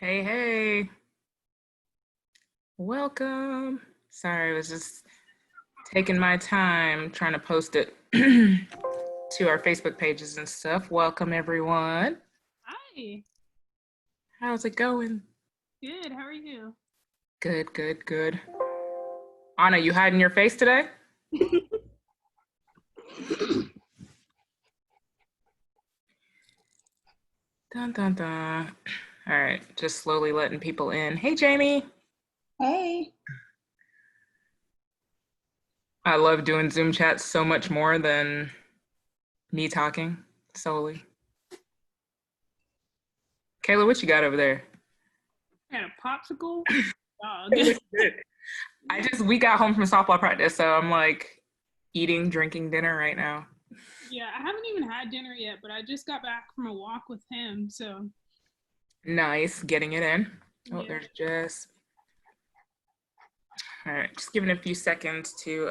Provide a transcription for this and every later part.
Hey, hey. Welcome. Sorry, I was just taking my time trying to post it to our Facebook pages and stuff. Welcome, everyone. Hi. How's it going? Good. How are you? Good, good, good. Anna, you hiding your face today? Dun, dun, dun. All right, just slowly letting people in. Hey, Jamie. Hey. I love doing Zoom chats so much more than me talking solely. Kayla, what you got over there? I got a popsicle. We got home from softball practice, so I'm like eating, drinking dinner right now. Yeah, I haven't even had dinner yet, but I just got back from a walk with him, so. Nice, getting it in. Oh, Yeah. there's Jess. All right, just giving a few seconds to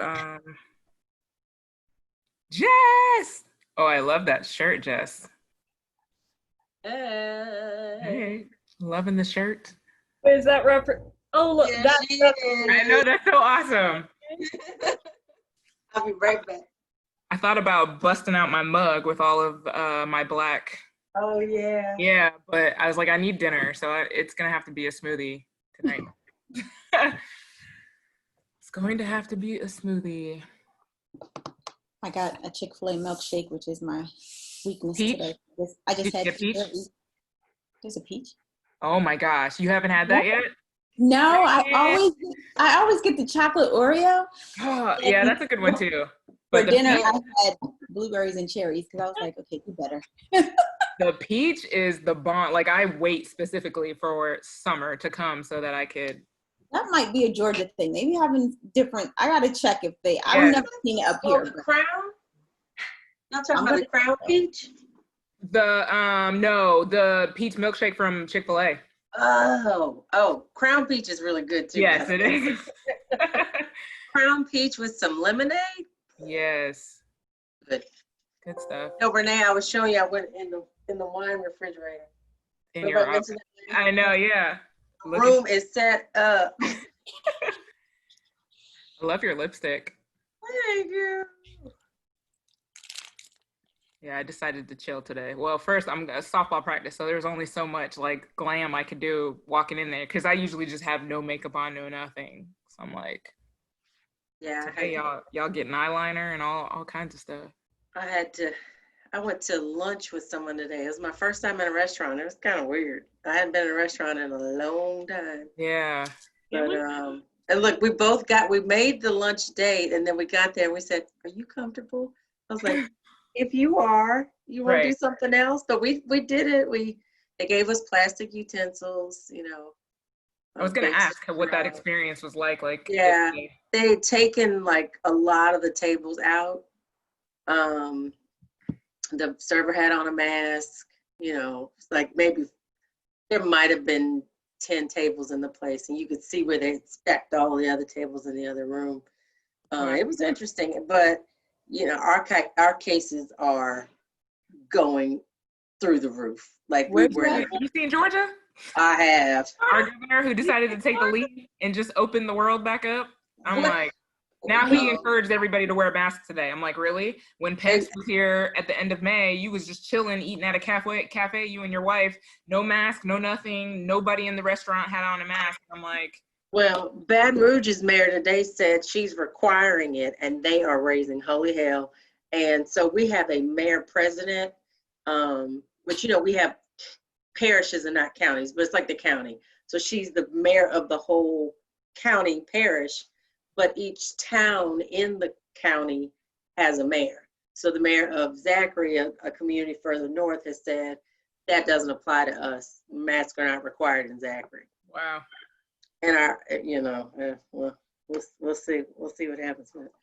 Jess. Oh, I love that shirt, Jess. Hey, loving the shirt. Is that Oh, look, Yeah, that's I know, that's so awesome. I'll be right back. I thought about busting out my mug with all of my black Oh, yeah. Yeah, but I was like, I need dinner, so it's gonna have to be a smoothie tonight. It's going to have to be a smoothie. I got a Chick-fil-A milkshake, which is my weakness Peach? today. I just Did you had get peach? There's a peach. Oh my gosh, you haven't had that yet? No, I always get the chocolate Oreo. Oh, yeah, that's a good one too. For But dinner, I had blueberries and cherries because I was like, okay, you better. the peach is the bomb. Like, I wait specifically for summer to come so that I could. That might be a Georgia thing. Maybe having different. I gotta check if they. I've Yeah. never seen it up Oh, here. the Crown? Not talking about the Crown peach? No, the peach milkshake from Chick-fil-A. Oh, Crown peach is really good too. Yes, it is. Crown peach with some lemonade? Yes. Good. Good stuff. No, Renee, I was showing you I went in the wine refrigerator. In your office. I know, yeah. The room is set up. I love your lipstick. Thank you. Yeah, I decided to chill today. Well, first I'm a softball practice, so there's only so much like glam I could do walking in there because I usually just have no makeup on, no nothing. So I'm like, Yeah, hey, y'all getting eyeliner and all kinds of stuff. I went to lunch with someone today. It was my first time in a restaurant. It was kind of weird. I hadn't been in a restaurant in a long time. Yeah. But and look, we made the lunch date, and then we got there and we said, "Are you comfortable?" I was like, "If you are, you want to do something else?" But we did it. They gave us plastic utensils, you know. I was gonna ask what that experience was like. Like, yeah, they had taken like a lot of the tables out. The server had on a mask, you know, like maybe there might have been 10 tables in the place, and you could see where they stacked all the other tables in the other room. It was interesting, but you know, our cases are going through the roof. Like have you seen Georgia? I have. Our governor who decided to take the lead and just open the world back up. I'm like, now he encouraged everybody to wear masks today. I'm like, really? When Pence was here at the end of May, you was just chilling, eating at a cafe, you and your wife, no mask, no nothing. Nobody in the restaurant had on a mask. I'm like, well, Baton Rouge's mayor today said she's requiring it, and they are raising holy hell. And so we have a mayor president, which, you know, we have parishes and not counties, but it's like the county. So she's the mayor of the whole county parish, but each town in the county has a mayor. So the mayor of Zachary, a community further north, has said that doesn't apply to us. Masks are not required in Zachary. wow. And we'll see what happens with it.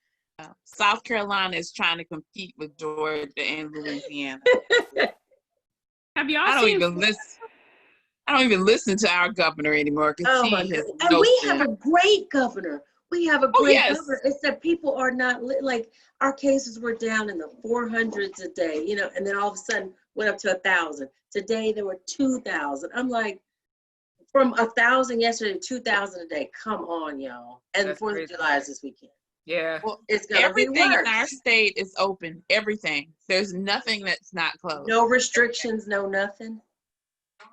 South Carolina is trying to compete with Georgia and Louisiana. Have y'all I don't even listen to our governor anymore because my goodness. And we have a great governor. We have a great governor. It's that people are not like our cases were down in the 400s a day, you know, and then all of a sudden went up to 1,000. Today there were 2,000. I'm like, from 1,000 yesterday to 2,000 a day. Come on, y'all. And the 4th of July is this weekend. Yeah. Well, it's gonna everything be worse. in our state is open. Everything. There's nothing that's not closed. No restrictions, no nothing.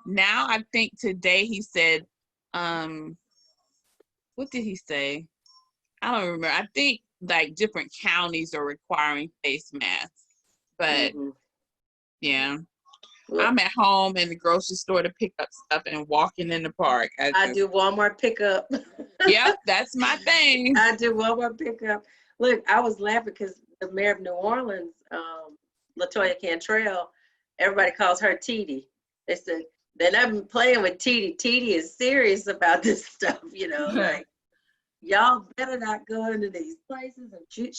Now I think today he said, what did he say? I don't remember. I think like different counties are requiring face masks. But yeah. I'm at home in the grocery store to pick up stuff and walking in the park. I do Walmart pickup. Yep, that's my thing. I do Walmart pickup. Look, I was laughing because the mayor of New Orleans, LaToya Cantrell, everybody calls her TD. They said, they're not playing with TD. TD is serious about this stuff, you know, like, y'all better not go into these places. And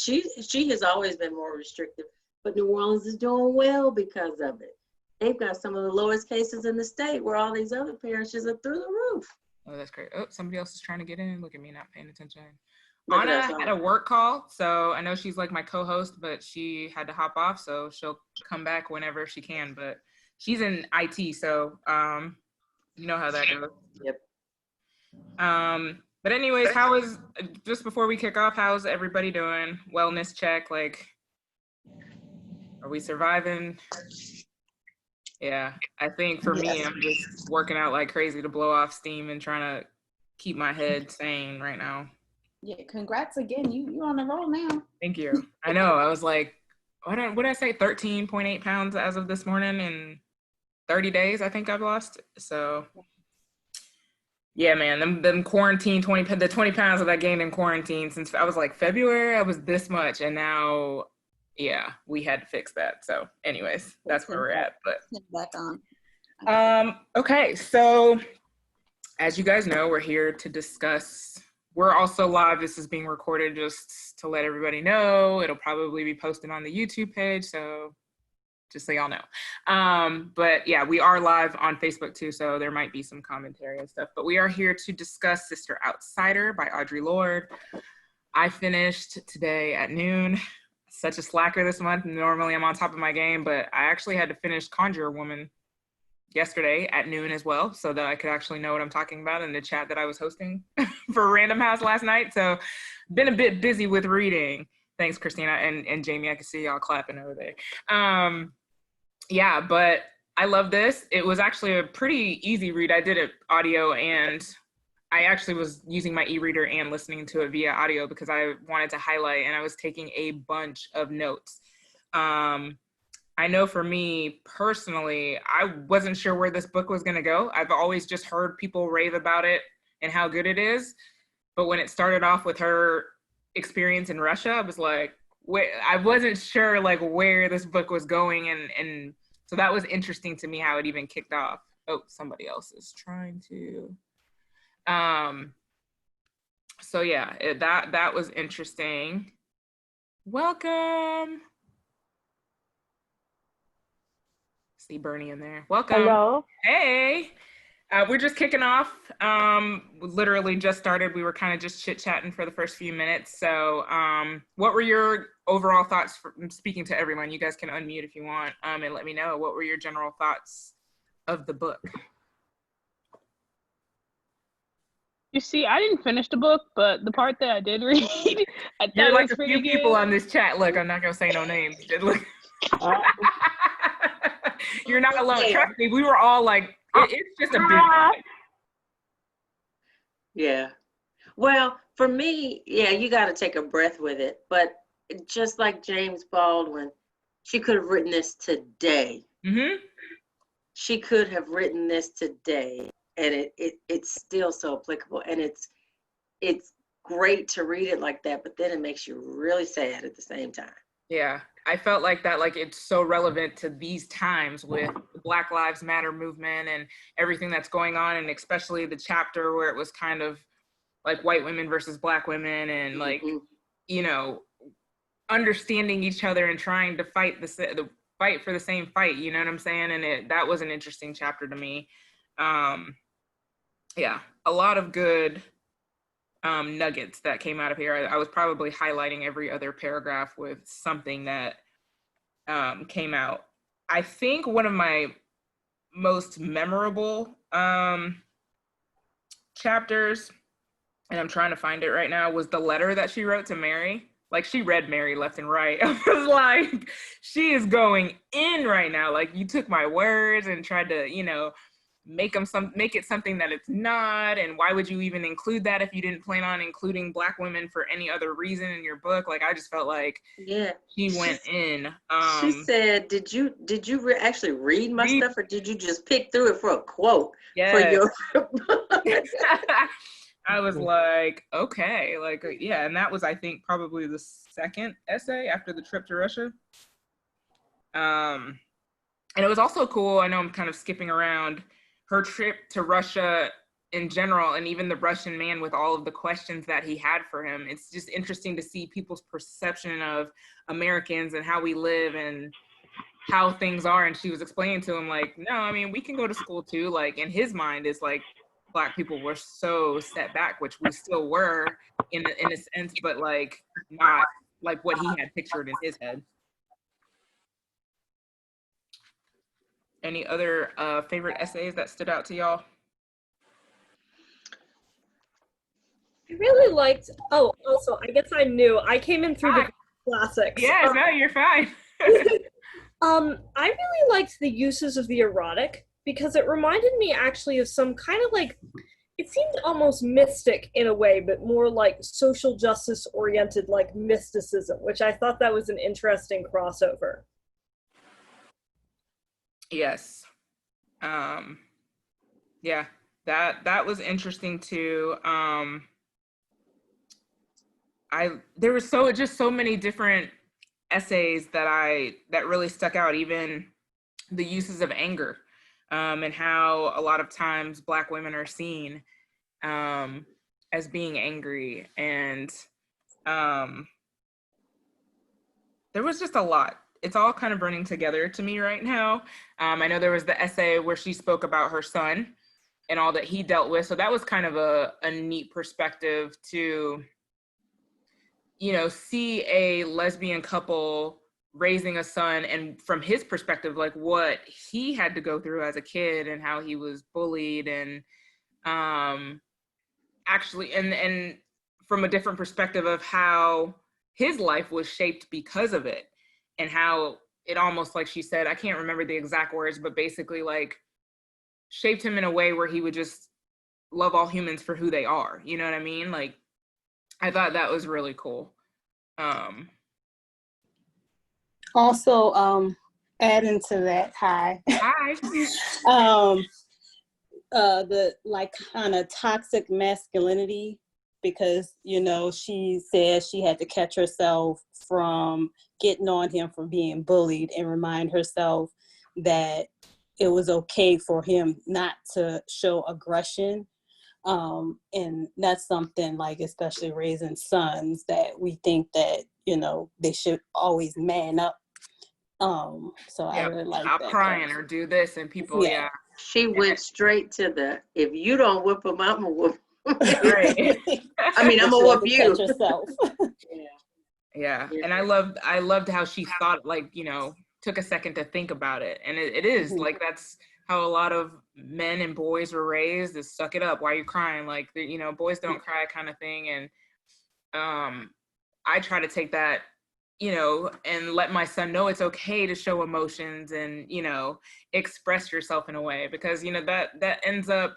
she has always been more restrictive, but New Orleans is doing well because of it. They've got some of the lowest cases in the state where all these other parishes are through the roof. Oh, that's great. Oh, somebody else is trying to get in. Look at me not paying attention. Anna had a work call, so I know she's like my co-host, but she had to hop off, so she'll come back whenever she can. But she's in IT, so you know how that goes. Yep. But anyways, just before we kick off, how's everybody doing? Wellness check, like, are we surviving? Yeah, I think for me, I'm just working out like crazy to blow off steam and trying to keep my head sane right now. Yeah, congrats again. You on the roll now. Thank you. I know. I was like, what did I say? 13.8 pounds as of this morning in 30 days, I think I've lost. So yeah, man, them quarantine 20 pounds that I gained in quarantine since I was like February, I was this much, and now, yeah, we had to fix that. So, anyways, that's where we're at. But back on. Okay, so as you guys know, we're here to discuss. We're also live. This is being recorded just to let everybody know. It'll probably be posted on the YouTube page, so just so y'all know. But yeah, we are live on Facebook too, so there might be some commentary and stuff. But we are here to discuss Sister Outsider by Audre Lorde. I finished today at noon. Such a slacker this month. Normally I'm on top of my game, but I actually had to finish Conjure Woman yesterday at noon as well, so that I could actually know what I'm talking about in the chat that I was hosting for Random House last night. So been a bit busy with reading. Thanks, Christina and Jamie. I can see y'all clapping over there. Yeah, but I love this. It was actually a pretty easy read. I did it audio, and I actually was using my e-reader and listening to it via audio because I wanted to highlight, and I was taking a bunch of notes. I know for me personally, I wasn't sure where this book was going to go. I've always just heard people rave about it and how good it is. But when it started off with her experience in Russia, I was like, I wasn't sure like where this book was going, and so that was interesting to me how it even kicked off. Oh, somebody else is trying to. So yeah, that was interesting. Welcome. See Bernie in there. Welcome. Hello. Hey. We're just kicking off. Literally just started. We were kind of just chit-chatting for the first few minutes. So what were your overall thoughts, speaking to everyone? You guys can unmute if you want, and let me know. What were your general thoughts of the book? You see, I didn't finish the book, but the part that I did read, I thought You're it like was a pretty few good. people on this chat. Look, I'm not going to say no names. Look. You're not alone. Trust me, we were all like, it's just a big. Yeah. Well, for me, yeah, you got to take a breath with it. But just like James Baldwin, she could have written this today. Mm-hmm. She could have written this today, and it's still so applicable. And it's great to read it like that, but then it makes you really sad at the same time. Yeah, I felt like that, like it's so relevant to these times with the Black Lives Matter movement and everything that's going on, and especially the chapter where it was kind of like white women versus Black women, and like, you know, understanding each other and trying to fight the fight for the same fight. You know what I'm saying? And that was an interesting chapter to me. Yeah, a lot of good nuggets that came out of here. I was probably highlighting every other paragraph with something that came out. I think one of my most memorable chapters, and I'm trying to find it right now, was the letter that she wrote to Mary. Like, she read Mary left and right. I was like, she is going in right now. Like, you took my words and tried to, you know, make it something that it's not. And why would you even include that if you didn't plan on including Black women for any other reason in your book? Like, I just felt like she went in. She said, did you actually read my stuff, or did you just pick through it for a quote for your I was like, okay, like, yeah. And that was, I think, probably the second essay after the trip to Russia. And it was also cool. I know I'm kind of skipping around. Her trip to Russia in general, and even the Russian man with all of the questions that he had for him. It's just interesting to see people's perception of Americans and how we live and how things are. And she was explaining to him, like, no, I mean, we can go to school too. Like, in his mind, it's like Black people were so set back, which we still were in a sense, but like not like what he had pictured in his head. Any other favorite essays that stood out to y'all? I really liked, also, I guess I came in through the classics. Yeah, no, you're fine. I really liked the uses of the erotic because it reminded me actually of some kind of like, it seemed almost mystic in a way, but more like social justice oriented, like mysticism, which I thought that was an interesting crossover. Yes. Yeah, that was interesting too. There were so many different essays that really stuck out, even the uses of anger, and how a lot of times Black women are seen as being angry, and there was just a lot. It's all kind of running together to me right now. I know there was the essay where she spoke about her son and all that he dealt with. So that was kind of a neat perspective to, see a lesbian couple raising a son, and from his perspective, like what he had to go through as a kid and how he was bullied, and actually, and from a different perspective of how his life was shaped because of it, and how it almost, like she said, I can't remember the exact words, but basically like shaped him in a way where he would just love all humans for who they are. You know what I mean? Like, I thought that was really cool. Also, adding to that, hi. The like kind of toxic masculinity, because she said she had to catch herself from getting on him for being bullied and remind herself that it was okay for him not to show aggression. And that's something, like, especially raising sons, that we think that they should always man up. So I really like that. Stop crying or do this, and people, She went straight to the, if you don't whip them, I'm gonna whoop them. Right. I mean, I'm gonna whoop you. Yeah. And I loved how she thought, like, took a second to think about it. And it is like, that's how a lot of men and boys were raised, is suck it up. Why are you crying? Like, boys don't cry kind of thing. And I try to take that, and let my son know it's okay to show emotions and, express yourself in a way, because, that ends up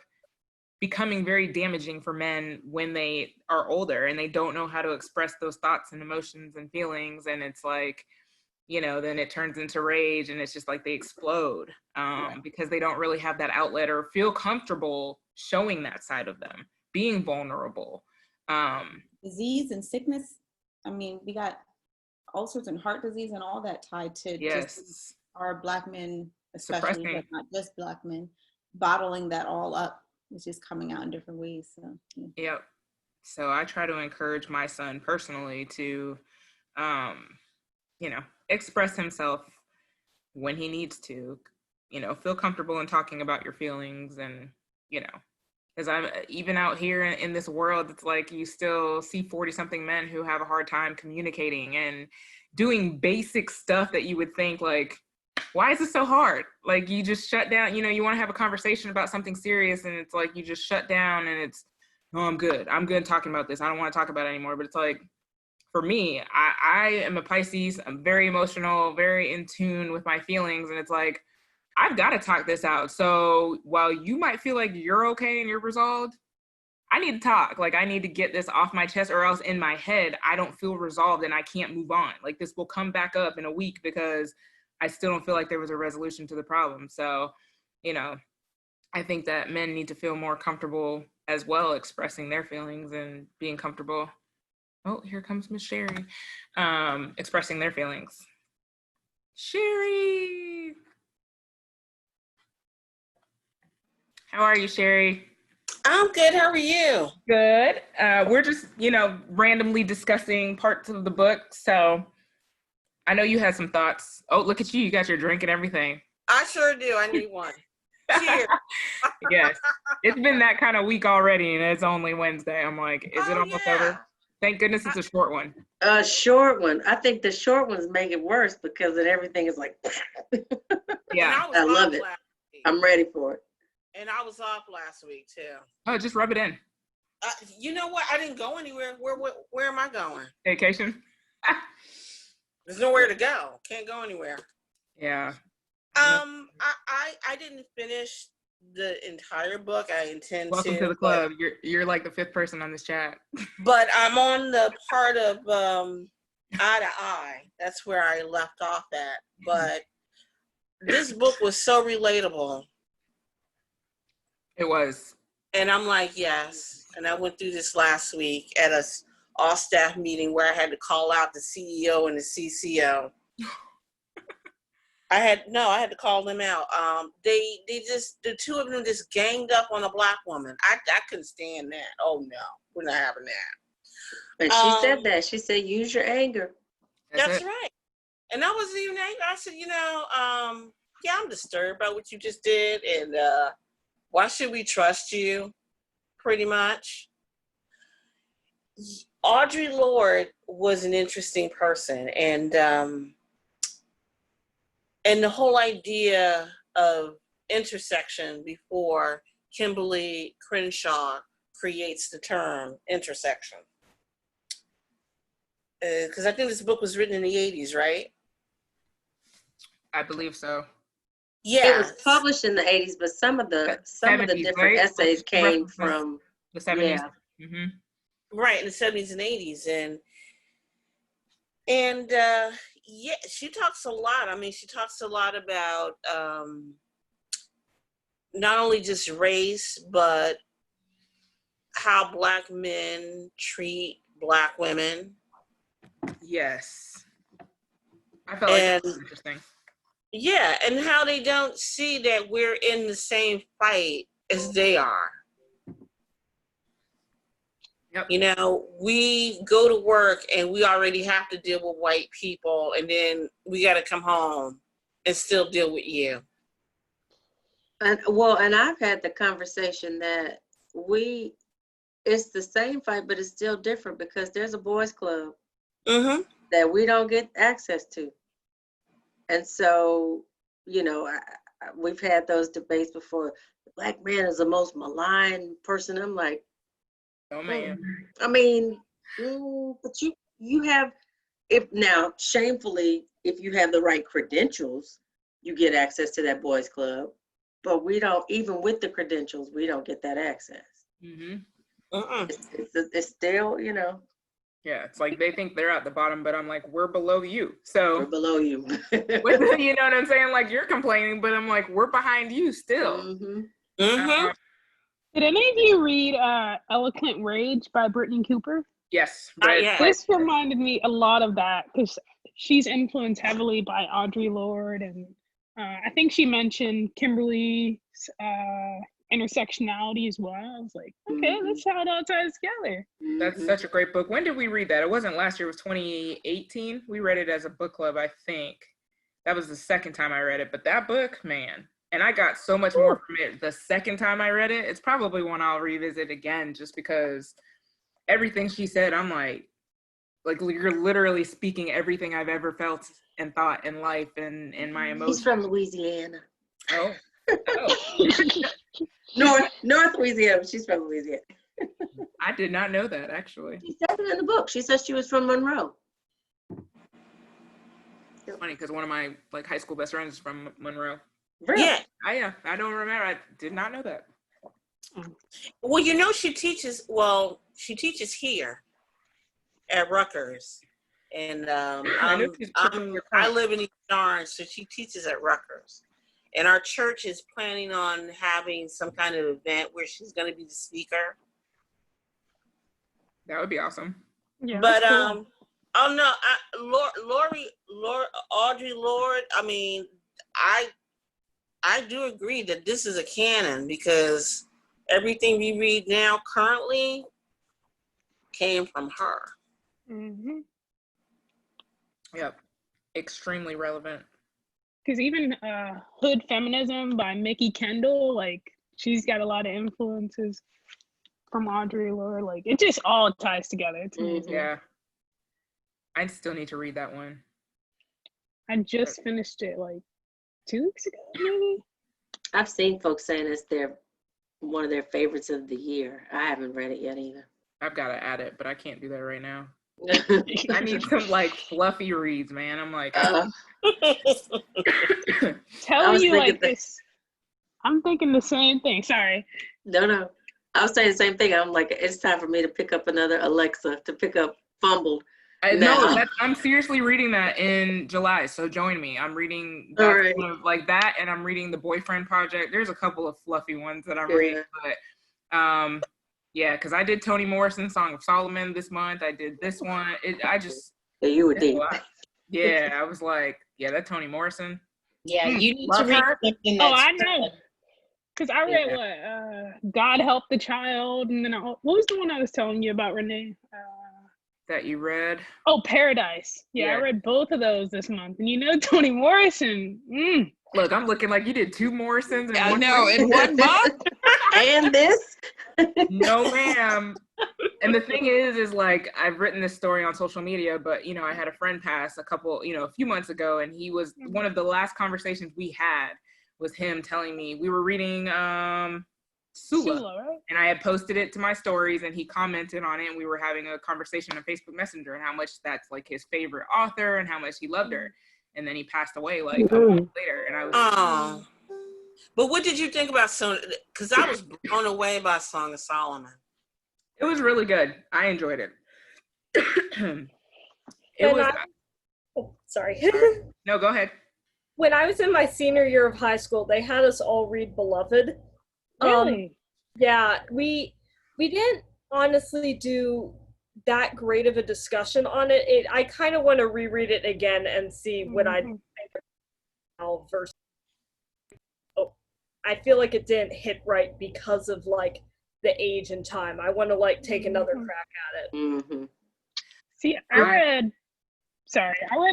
becoming very damaging for men when they are older and they don't know how to express those thoughts and emotions and feelings. And it's like, then it turns into rage, and it's just like they explode because they don't really have that outlet or feel comfortable showing that side of them, being vulnerable. Disease and sickness. I mean, we got ulcers and heart disease and all that tied to just our Black men, especially, but not just Black men, bottling that all up. It's just coming out in different ways. So Yep. So I try to encourage my son personally to, express himself when he needs to, feel comfortable in talking about your feelings, and, because I'm even out here in this world, it's like you still see 40-something men who have a hard time communicating and doing basic stuff that you would think, like, why is this so hard? Like, you just shut down, you want to have a conversation about something serious, and it's like you just shut down, and it's, oh, I'm good talking about this. I don't want to talk about it anymore. But it's like, for me, I am a Pisces. I'm very emotional, very in tune with my feelings. And it's like, I've got to talk this out. So while you might feel like you're okay and you're resolved, I need to talk. Like, I need to get this off my chest, or else in my head, I don't feel resolved and I can't move on. Like, this will come back up in a week because I still don't feel like there was a resolution to the problem. So, I think that men need to feel more comfortable as well expressing their feelings and being comfortable. Oh, here comes Miss Sherry. Expressing their feelings. Sherry! How are you, Sherry? I'm good. How are you? Good. We're just, randomly discussing parts of the book. So I know you had some thoughts. Oh, look at you. You got your drink and everything. I sure do. I need one. Cheers. Yes. It's been that kind of week already, and it's only Wednesday. I'm like, is it almost over? Thank goodness it's a short one. A short one. I think the short ones make it worse because then everything is like, yeah. I love it. I'm ready for it. And I was off last week too. Oh, just rub it in. You know what? I didn't go anywhere. Where am I going? Vacation. There's nowhere to go. Can't go anywhere. Yeah. I didn't finish the entire book. I intend Welcome to the club. You're like the 5th person on this chat. But I'm on the part of Eye to Eye. That's where I left off at. But this book was so relatable. It was. And I'm like, yes. And I went through this last week at a all staff meeting where I had to call out the CEO and the CCO. I had to call them out. They just, the two of them just ganged up on a Black woman. I couldn't stand that. Oh no, we're not having that. But she said that. She said, use your anger. That's right. And I wasn't even angry. I said, yeah, I'm disturbed by what you just did. And why should we trust you? Pretty much. Audre Lorde was an interesting person. And the whole idea of intersection before Kimberly Crenshaw creates the term intersection. Because I think this book was written in the 80s, right? I believe so. Yeah. It was published in the 80s, but some of the 70s, different essays came from the 70s. Yeah. Mm-hmm. Right, in the 70s and 80s. And yeah, she talks a lot. I mean, she talks a lot about not only just race, but how Black men treat Black women. Yes. I felt like that was interesting. Yeah, and how they don't see that we're in the same fight as they are. Yep. We go to work and we already have to deal with white people, and then we got to come home and still deal with you. And I've had the conversation that it's the same fight, but it's still different because there's a boys' club that we don't get access to. And so, we've had those debates before. The Black man is the most maligned person. I'm like, oh man. I mean, but you have, shamefully, if you have the right credentials, you get access to that boys' club. But we don't, even with the credentials, we don't get that access. Mm-hmm. It's still, Yeah, it's like they think they're at the bottom, but I'm like, we're below you. So we're below you. You know what I'm saying? Like, you're complaining, but I'm like, we're behind you still. Did any of you read Eloquent Rage by Brittany Cooper? Yes. This reminded me a lot of that because she's influenced heavily by Audre Lorde, and I think she mentioned Kimberly's intersectionality as well. I was like, okay, that's how it all ties together. That's such a great book. When did we read that? It wasn't last year. It was 2018. We read it as a book club, I think. That was the second time I read it. But that book, man, and I got so much more from it the second time I read it. It's probably one I'll revisit again just because everything she said, I'm like you're literally speaking everything I've ever felt and thought in life and in my emotions. He's from Louisiana. Oh. North Louisiana. She's from Louisiana. I did not know that, actually. She said it in the book. She said she was from Monroe. It's funny because one of my high school best friends is from Monroe. Really? Yeah. I don't remember. I did not know that. Well, she teaches here at Rutgers. And I live in East Orange, so she teaches at Rutgers. And our church is planning on having some kind of event where she's going to be the speaker. That would be awesome. Yeah, but cool. Oh no, Audre Lorde. I mean, I do agree that this is a canon because everything we read now currently came from her. Mm-hmm. Yep, extremely relevant. Because even Hood Feminism by Mickey Kendall, she's got a lot of influences from Audre Lorde. It just all ties together. It's amazing. Yeah. I still need to read that one. I just finished it 2 weeks ago, maybe. I've seen folks saying it's one of their favorites of the year. I haven't read it yet either. I've got to add it, but I can't do that right now. I need some like fluffy reads, man. I'm like, telling you like this. I'm thinking the same thing. Sorry. No. I was saying the same thing. I'm like, it's time for me to pick up another Alexa, to pick up Fumbled. I'm seriously reading that in July, so join me. I'm reading one of, like that, and I'm reading The Boyfriend Project. There's a couple of fluffy ones that I'm reading, but because I did Toni Morrison's Song of Solomon this month. I did this one. You were deep. Yeah, I was like, that Toni Morrison. Yeah, you need to read something that's I know. Because I read God Help the Child, and then what was the one I was telling you about, Renee? That you read? Oh, Paradise. Yeah, I read both of those this month. And Toni Morrison. Look, I'm looking like you did 2 Morrisons in one month. In 1 month? And this? No, ma'am. And the thing is like, I've written this story on social media, but, I had a friend pass a few months ago, and he was one of the last conversations we had was him telling me we were reading Sula, right? And I had posted it to my stories, and he commented on it, and we were having a conversation on Facebook Messenger and how much that's like his favorite author and how much he loved her. And then he passed away like a month later, and I was But what did you think about because I was blown away by Song of Solomon. It was really good. I enjoyed it. Sorry. No, go ahead. When I was in my senior year of high school, they had us all read Beloved. Really? Yeah, we didn't honestly do that great of a discussion on it. I kind of want to reread it again and see what I think now versus. I feel like it didn't hit right because of like the age and time. I want to like take another crack at it. See, I read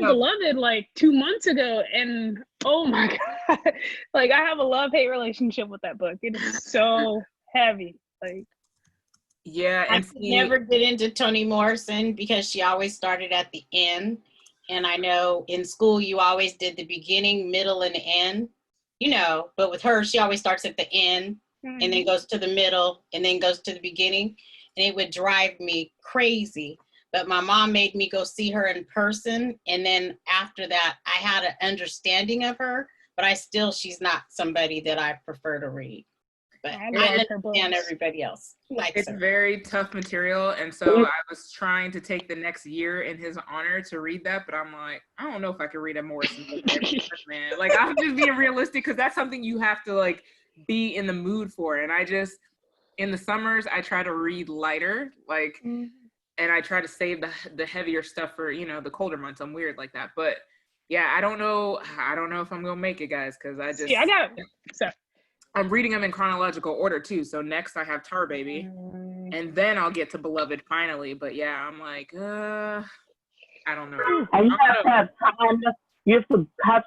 Beloved like 2 months ago, and oh my God, like I have a love-hate relationship with that book. It is so heavy. Like, yeah, I could never get into Toni Morrison because she always started at the end. And I know in school you always did the beginning, middle, and end, but with her, she always starts at the end and then goes to the middle and then goes to the beginning. And it would drive me crazy. But my mom made me go see her in person. And then after that, I had an understanding of her, but she's not somebody that I prefer to read. But I understand everybody else likes her. It's very tough material. And so I was trying to take the next year in his honor to read that, but I'm like, I don't know if I can read a Morrison book, man. Like, I'm just being realistic, because that's something you have to like be in the mood for. And in the summers, I try to read lighter, like, and I try to save the heavier stuff for, the colder months. I'm weird like that. But yeah, I don't know if I'm gonna make it, guys, because I just I'm reading them in chronological order too. So next I have Tar Baby, and then I'll get to Beloved finally. But yeah, I'm like, I don't know. And you have to have time. You have to have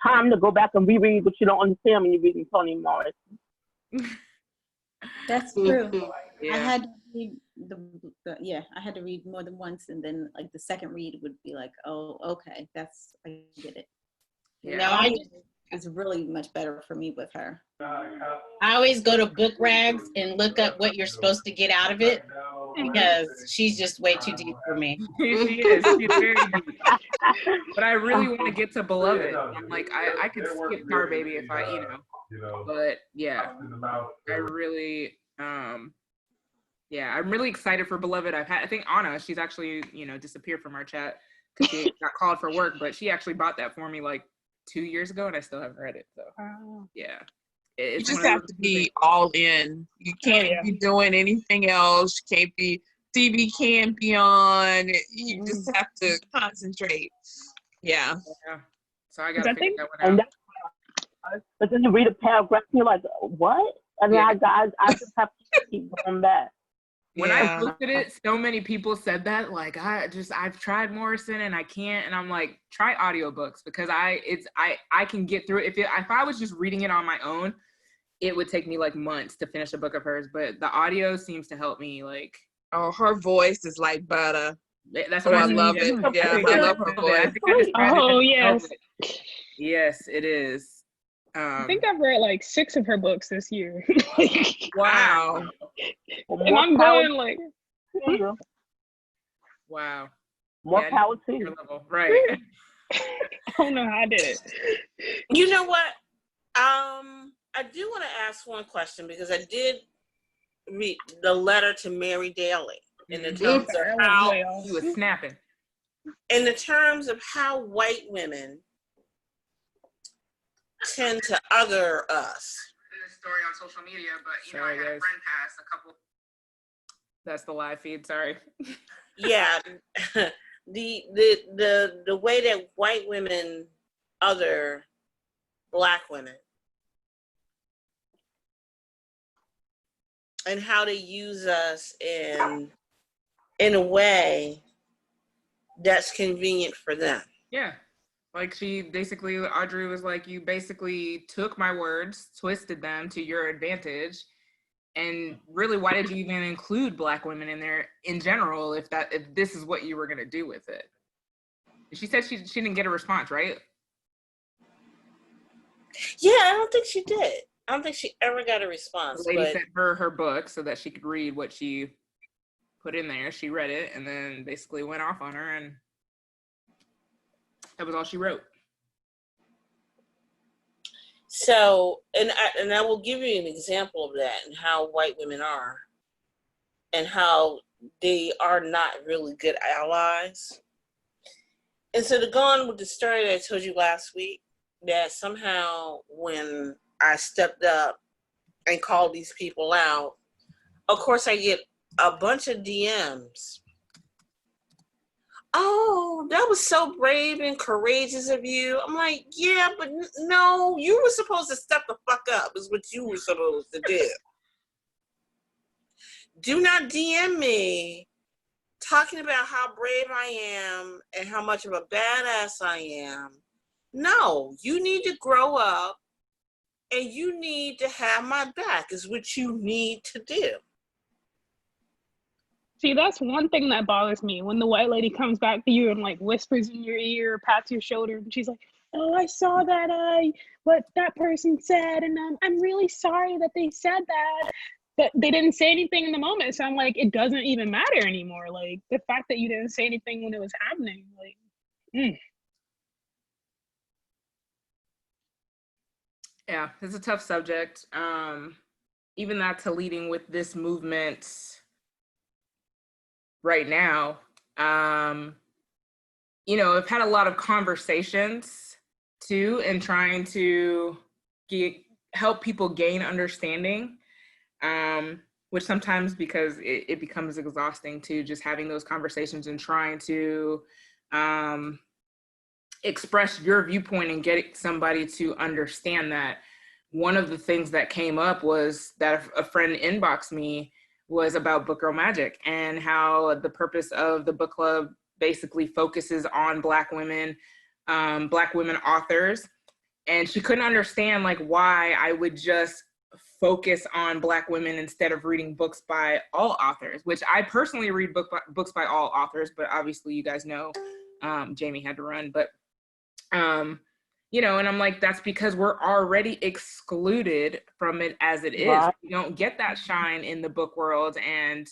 time to go back and reread what you don't understand when you're reading Toni Morrison. That's true. Yeah. I had to read I had to read more than once, and then like the second read would be like, oh, okay, I get it. Yeah. It's really much better for me with her. I always go to Book Rags and look up what you're supposed to get out of it, because she's just way too deep for me. She is. She's very deep. But I really want to get to Beloved. I'm like, I could skip Tar Baby if I, But yeah, I really, I'm really excited for Beloved. I think Anna, she's actually, disappeared from our chat because she got called for work, but she actually bought that for me like 2 years ago, and I still haven't read it. So yeah, you just have to be all in. You can't be doing anything else. You can't be TV can't be on. You just have to concentrate. Yeah. So I gotta figure that one out. But then you read a paragraph and you're like, what? And I just have to keep going back. When I posted it, so many people said that, like, I've tried Morrison and I can't, and I'm like, try audiobooks, because I can get through it. If I was just reading it on my own, it would take me like months to finish a book of hers, but the audio seems to help me, like. Oh, her voice is like butter. That's what I love it. Yeah, I love her voice. Yes. Yes, it is. I think I've read like 6 of her books this year. Wow. And I'm going like, Wow. More power to you. Right. I don't know how I did it. You know what? I do want to ask one question because I did read the letter to Mary Daly in the terms of how you was snapping. In the terms of how white women tend to other us. This story on social media, but I had a friend pass a couple. That's the live feed. Sorry. Yeah, the way that white women other Black women and how they use us in a way that's convenient for them. Yeah. Like she basically, Audre was like, you basically took my words, twisted them to your advantage. And really, why did you even include Black women in there in general if this is what you were going to do with it? She said she didn't get a response, right? Yeah, I don't think she did. I don't think she ever got a response. The lady sent her book so that she could read what she put in there. She read it and then basically went off on her, and that was all she wrote. So, and I will give you an example of that and how white women are and how they are not really good allies. And so to go on with the story that I told you last week, that somehow when I stepped up and called these people out, of course I get a bunch of DMs. Oh, that was so brave and courageous of you. I'm like, yeah, but no, you were supposed to step the fuck up is what you were supposed to do. Do not DM me talking about how brave I am and how much of a badass I am. No, you need to grow up and you need to have my back is what you need to do. See, that's one thing that bothers me when the white lady comes back to you and like whispers in your ear, pats your shoulder, and she's like, "Oh, I saw that what that person said, and I'm really sorry that they said that." But they didn't say anything in the moment, so I'm like, it doesn't even matter anymore. Like the fact that you didn't say anything when it was happening, like. Yeah, it's a tough subject. Even that to leading with this movement right now, I've had a lot of conversations too, and trying to help people gain understanding, which sometimes because it becomes exhausting too, just having those conversations and trying to express your viewpoint and get somebody to understand that. One of the things that came up was that a friend inboxed me was about Book Girl Magic and how the purpose of the book club basically focuses on Black women authors. And she couldn't understand like why I would just focus on Black women instead of reading books by all authors, which I personally read books by all authors, but obviously you guys know Jamie had to run. But, and I'm like, that's because we're already excluded from it as it is. Right. We don't get that shine in the book world, and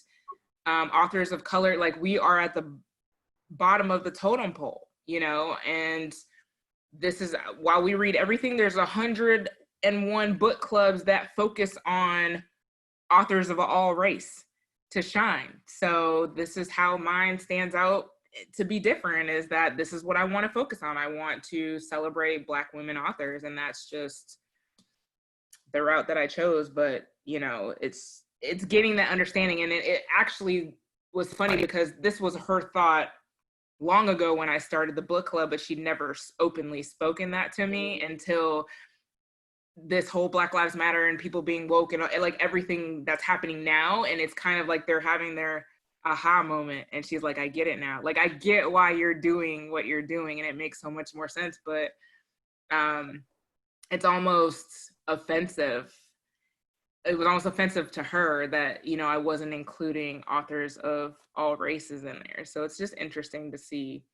authors of color, like we are at the bottom of the totem pole, and this is, while we read everything, there's 101 book clubs that focus on authors of all race to shine. So this is how mine stands out to be different, is that this is what I want to focus on. I want to celebrate Black women authors, and that's just the route that I chose. But it's getting that understanding, and it actually was funny because this was her thought long ago when I started the book club, but she never openly spoken that to me until this whole Black Lives Matter and people being woke and like everything that's happening now. And it's kind of like they're having their aha moment, and she's like, I get it now. Like, I get why you're doing what you're doing, and it makes so much more sense. But it's almost offensive. It was almost offensive to her that I wasn't including authors of all races in there. So it's just interesting to see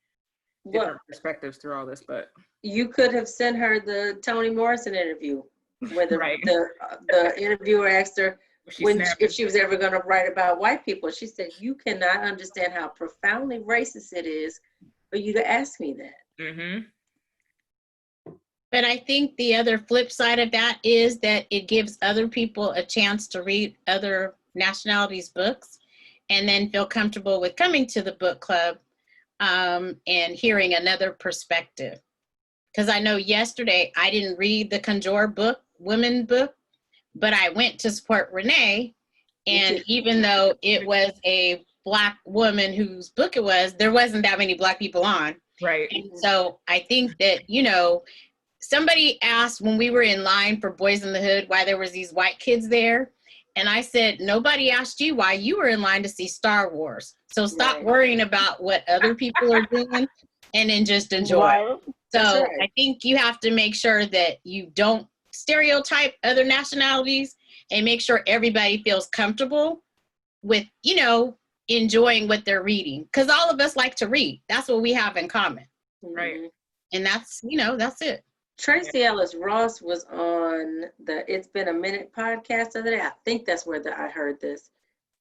different perspectives through all this. But you could have sent her the Toni Morrison interview where the interviewer asked her, if she was ever going to write about white people. She said, "You cannot understand how profoundly racist it is for you to ask me that." Mm-hmm. But I think the other flip side of that is that it gives other people a chance to read other nationalities' books and then feel comfortable with coming to the book club and hearing another perspective. Because I know yesterday I didn't read the Conjure book, women book, but I went to support Renee. And even though it was a Black woman whose book it was, there wasn't that many Black people on. Right. And so I think that, somebody asked when we were in line for Boys in the Hood why there was these white kids there. And I said, nobody asked you why you were in line to see Star Wars. So stop worrying about what other people are doing and then just enjoy. Right. So I think you have to make sure that you don't stereotype other nationalities and make sure everybody feels comfortable with, enjoying what they're reading. Because all of us like to read. That's what we have in common. Right. And that's, that's it. Tracy Ellis Ross was on the It's Been a Minute podcast the other day. I think that's where I heard this.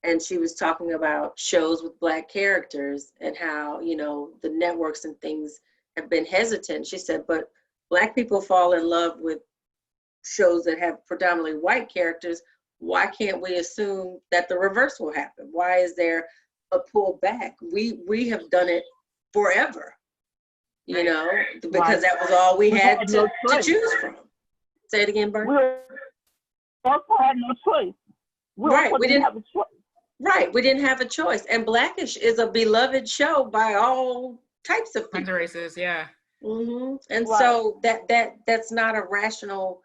And she was talking about shows with Black characters and how, the networks and things have been hesitant. She said, but Black people fall in love with shows that have predominantly white characters. Why can't we assume that the reverse will happen? Why is there a pullback? We have done it forever. Because that was all we had to choose from. Say it again, Bert. We also had no choice. We didn't have a choice. Right, we didn't have a choice. And Blackish is a beloved show by all types of people. Races, yeah. Mm-hmm. And so that's not a rational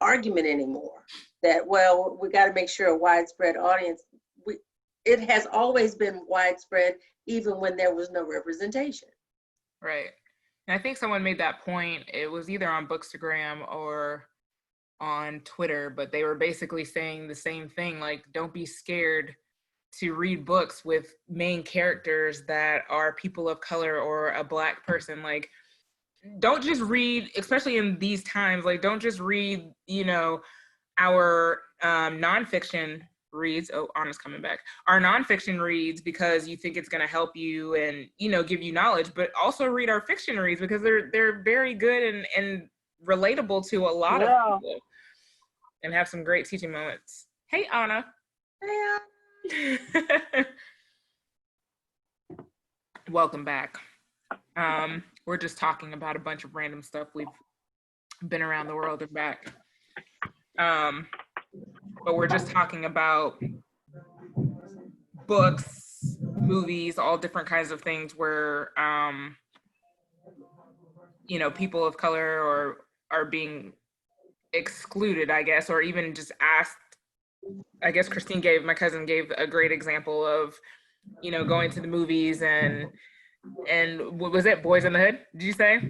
argument anymore. That, well, we got to make sure a widespread audience. It has always been widespread, even when there was no representation. Right. And I think someone made that point. It was either on Bookstagram or on Twitter, but they were basically saying the same thing. Like, don't be scared to read books with main characters that are people of color or a Black person. Like, don't just read, especially in these times, like, don't just read, our nonfiction reads. Oh, Anna's coming back. Our nonfiction reads because you think it's going to help you and, give you knowledge, but also read our fiction reads because they're very good and relatable to a lot of people and have some great teaching moments. Hey, Anna. Hey, Anna. Welcome back. We're just talking about a bunch of random stuff. We've been around the world and back. But we're just talking about books, movies, all different kinds of things where, people of color are being excluded, I guess, or even just asked. I guess my cousin gave a great example of, going to the movies and what was it, Boys in the Hood, did you say?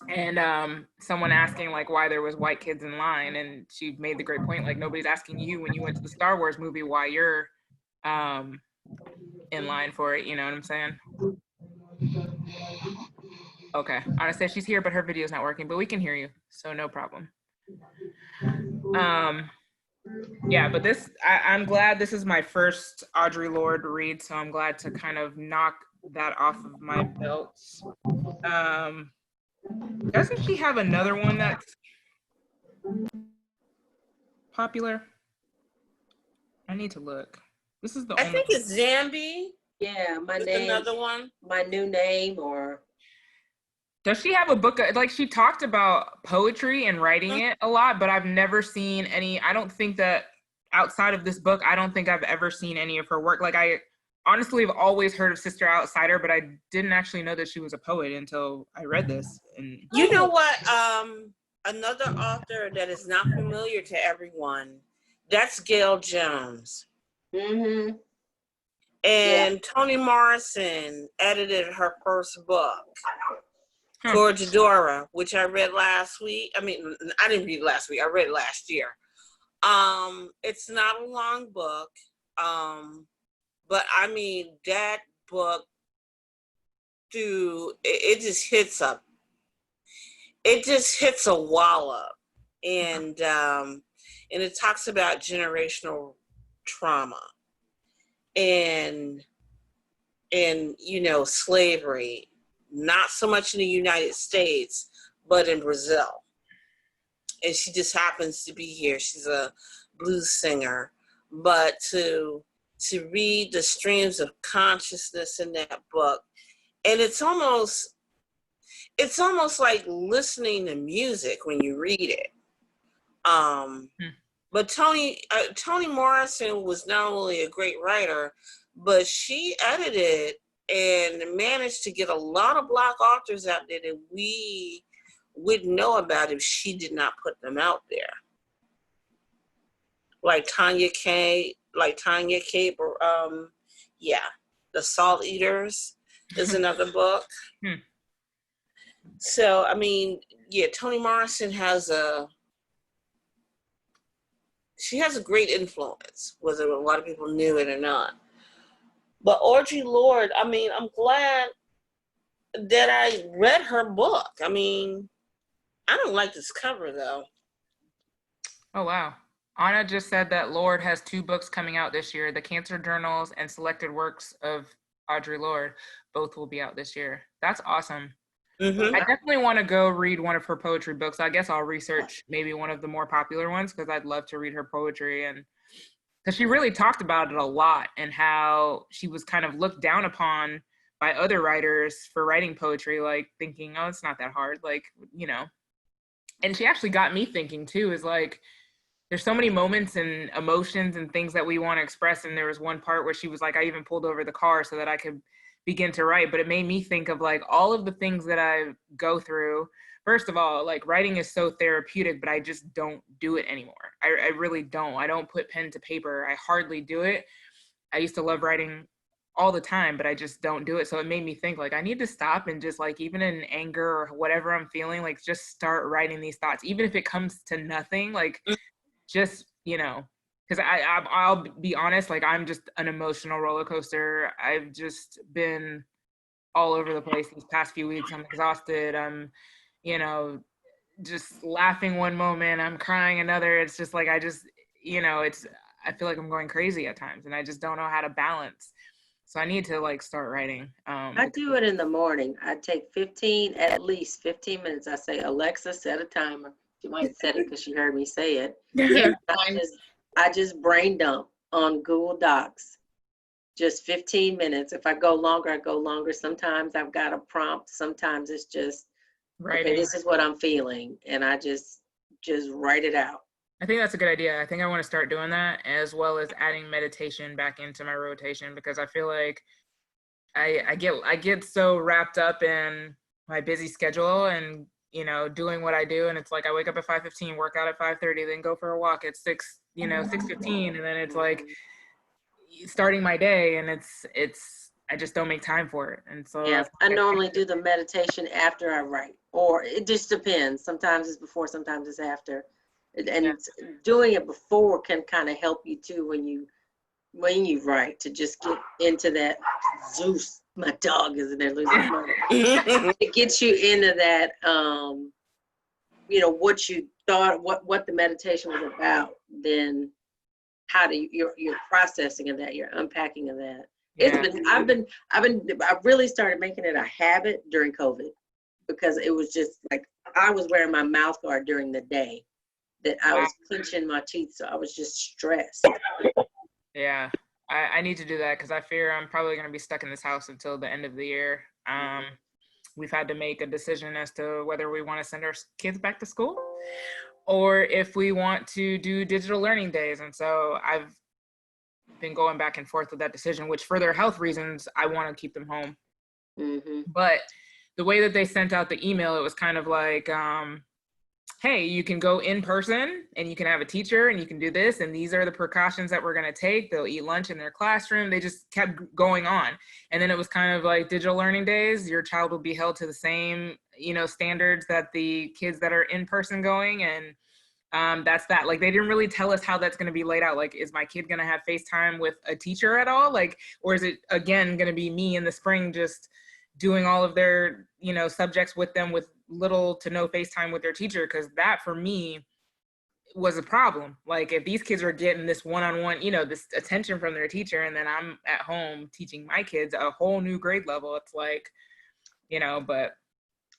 And someone asking like why there was white kids in line, and she made the great point, like, nobody's asking you when you went to the Star Wars movie why you're in line for it, you know what I'm saying? Okay, Anna says she's here but her video's not working, but we can hear you, so no problem. Yeah, but I'm glad this is my first Audre Lorde read, so I'm glad to kind of knock that off of my belt. Doesn't she have another one that's popular? I need to look. This is the I think it's Zambi. Yeah, my name. Another one. My New Name, or does she have a book? Like, she talked about poetry and writing it a lot, but I've never seen any. I don't think that outside of this book, I don't think I've ever seen any of her work. Like, I honestly have always heard of Sister Outsider, but I didn't actually know that she was a poet until I read this. And you know what? Another author that is not familiar to everyone, that's Gail Jones. Mm-hmm. And Toni Morrison edited her first book, Dora, which I read last week. I mean, I didn't read last week. I read it last year. It's not a long book. But I mean, that book, dude, it just hits up. It just hits a wall up. And it talks about generational trauma and slavery, not so much in the United States, but in Brazil. And she just happens to be here. She's a blues singer. But to read the streams of consciousness in that book, and it's almost like listening to music when you read it. But Toni Morrison was not only a great writer, but she edited and managed to get a lot of Black authors out there that we wouldn't know about if she did not put them out there. Like Tanya K, The Salt Eaters is another book. So, I mean, Toni Morrison has a great influence, whether a lot of people knew it or not. But Audre Lorde, I mean, I'm glad that I read her book. I mean, I don't like this cover, though. Oh, wow. Anna just said that Lorde has 2 books coming out this year, The Cancer Journals and Selected Works of Audre Lorde. Both will be out this year. That's awesome. Mm-hmm. I definitely want to go read one of her poetry books. I guess I'll research maybe one of the more popular ones because I'd love to read her poetry. And because she really talked about it a lot and how she was kind of looked down upon by other writers for writing poetry, like thinking, oh, it's not that hard. Like, and she actually got me thinking too, is like, there's so many moments and emotions and things that we want to express. And there was one part where she was like, I even pulled over the car so that I could begin to write. But it made me think of like all of the things that I go through. First of all, like writing is so therapeutic, but I just don't do it anymore. I really don't. I don't put pen to paper. I hardly do it. I used to love writing all the time, but I just don't do it. So it made me think like I need to stop and just like, even in anger or whatever I'm feeling, like just start writing these thoughts, even if it comes to nothing, like just, because I'll be honest, like I'm just an emotional roller coaster. I've just been all over the place these past few weeks. I'm exhausted. I'm, just laughing one moment, I'm crying another. It's just like, I feel like I'm going crazy at times and I just don't know how to balance. So I need to like start writing. I do it in the morning. I take at least 15 minutes. I say, Alexa, set a timer. She might set it because she heard me say it. I just brain dump on Google Docs. Just 15 minutes. If I go longer, I go longer. Sometimes I've got a prompt. Sometimes it's just, okay, this is what I'm feeling. And I just write it out. I think that's a good idea. I think I want to start doing that, as well as adding meditation back into my rotation, because I feel like I get so wrapped up in my busy schedule and doing what I do, and it's like I wake up at 5:15, work out at 5:30, then go for a walk at 6:15, and then it's like starting my day, and it's I just don't make time for it. And so I normally do the meditation after I write, or it just depends. Sometimes it's before, sometimes it's after. And doing it before can kind of help you too when you write, to just get into that. Zeus, my dog is in there losing his mind. It gets you into that, what you thought, what the meditation was about, then how do you're processing of that, you're unpacking of that. I've really started making it a habit during COVID, because it was just like I was wearing my mouth guard during the day, that I was clenching my teeth, so I was just stressed. Yeah, I need to do that because I fear I'm probably going to be stuck in this house until the end of the year. We've had to make a decision as to whether we want to send our kids back to school or if we want to do digital learning days. And so I've been going back and forth with that decision, which for their health reasons, I want to keep them home. Mm-hmm. But the way that they sent out the email, it was kind of like, hey, you can go in person and you can have a teacher and you can do this. And these are the precautions that we're going to take. They'll eat lunch in their classroom. They just kept going on. And then it was kind of like digital learning days. Your child will be held to the same, standards that the kids that are in person going. And that's that. Like, they didn't really tell us how that's going to be laid out. Like, is my kid going to have FaceTime with a teacher at all? Like, or is it, again, going to be me in the spring just doing all of their, subjects with them with little to no FaceTime with their teacher? Because that, for me, was a problem. Like if these kids are getting this one-on-one, you know, this attention from their teacher, and then I'm at home teaching my kids a whole new grade level, it's like, you know, but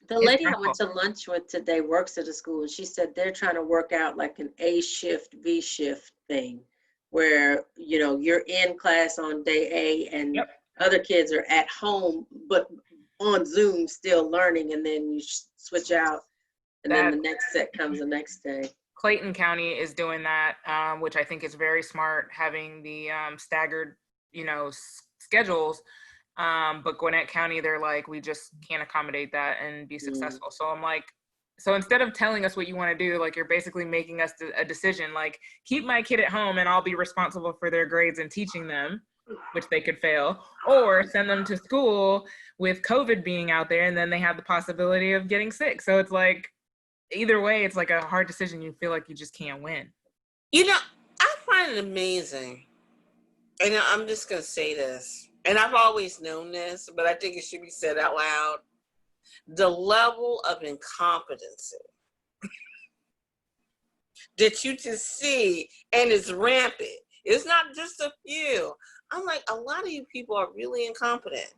the lady I went to lunch with today works at a school, and she said they're trying to work out like an A shift, B shift thing, where, you know, you're in class on day A and other kids are at home, but on Zoom still learning, and then you switch out, and then the next set comes the next day. Clayton County is doing that, which I think is very smart, having the staggered, you know, schedules. But Gwinnett County, they're like, we just can't accommodate that and be successful. So I'm like, so instead of telling us what you want to do, like you're basically making us a decision, like keep my kid at home and I'll be responsible for their grades and teaching them, which they could fail, or send them to school with COVID being out there and then they have the possibility of getting sick. So it's like, either way, it's like a hard decision. You feel like you just can't win. You know, I find it amazing, and I'm just going to say this, and I've always known this, but I think it should be said out loud. The level of incompetency that you just see, and it's rampant. It's not just a few. I'm like, a lot of you people are really incompetent.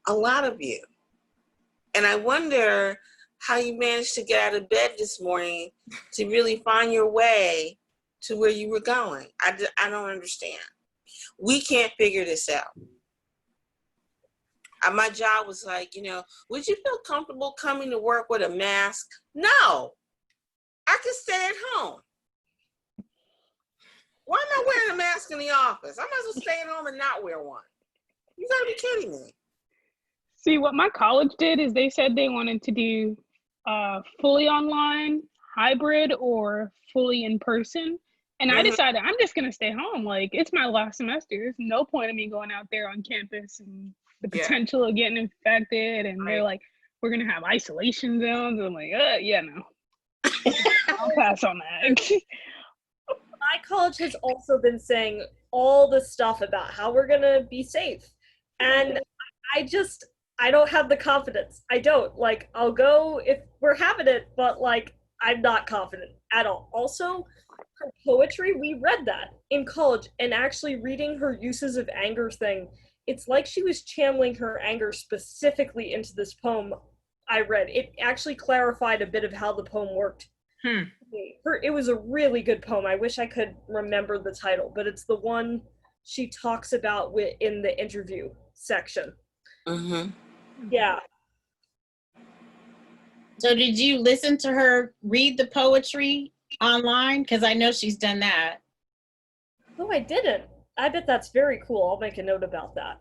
A lot of you. And I wonder how you managed to get out of bed this morning to really find your way to where you were going. I don't understand. We can't figure this out. My job was like, you know, would you feel comfortable coming to work with a mask? No, I can stay at home. Why am I wearing a mask in the office? I might as well stay at home and not wear one. You gotta be kidding me. See, what my college did is they said they wanted to do fully online, hybrid, or fully in person. And I decided I'm just going to stay home. Like, it's my last semester. There's no point in me going out there on campus and the potential of getting infected. And they're like, we're going to have isolation zones. And I'm like, yeah, no. I'll pass on that. My college has also been saying all the stuff about how we're going to be safe. And I don't have the confidence. I don't. Like, I'll go if we're having it, but like, I'm not confident at all. Also, her poetry, we read that in college, and actually reading her uses of anger thing, it's like she was channeling her anger specifically into this poem I read. It actually clarified a bit of how the poem worked. It was a really good poem. I wish I could remember the title, but it's the one she talks about in the interview section. Yeah. So did you listen to her read the poetry online? Because I know she's done that. No, I didn't. I bet that's very cool. I'll make a note about that.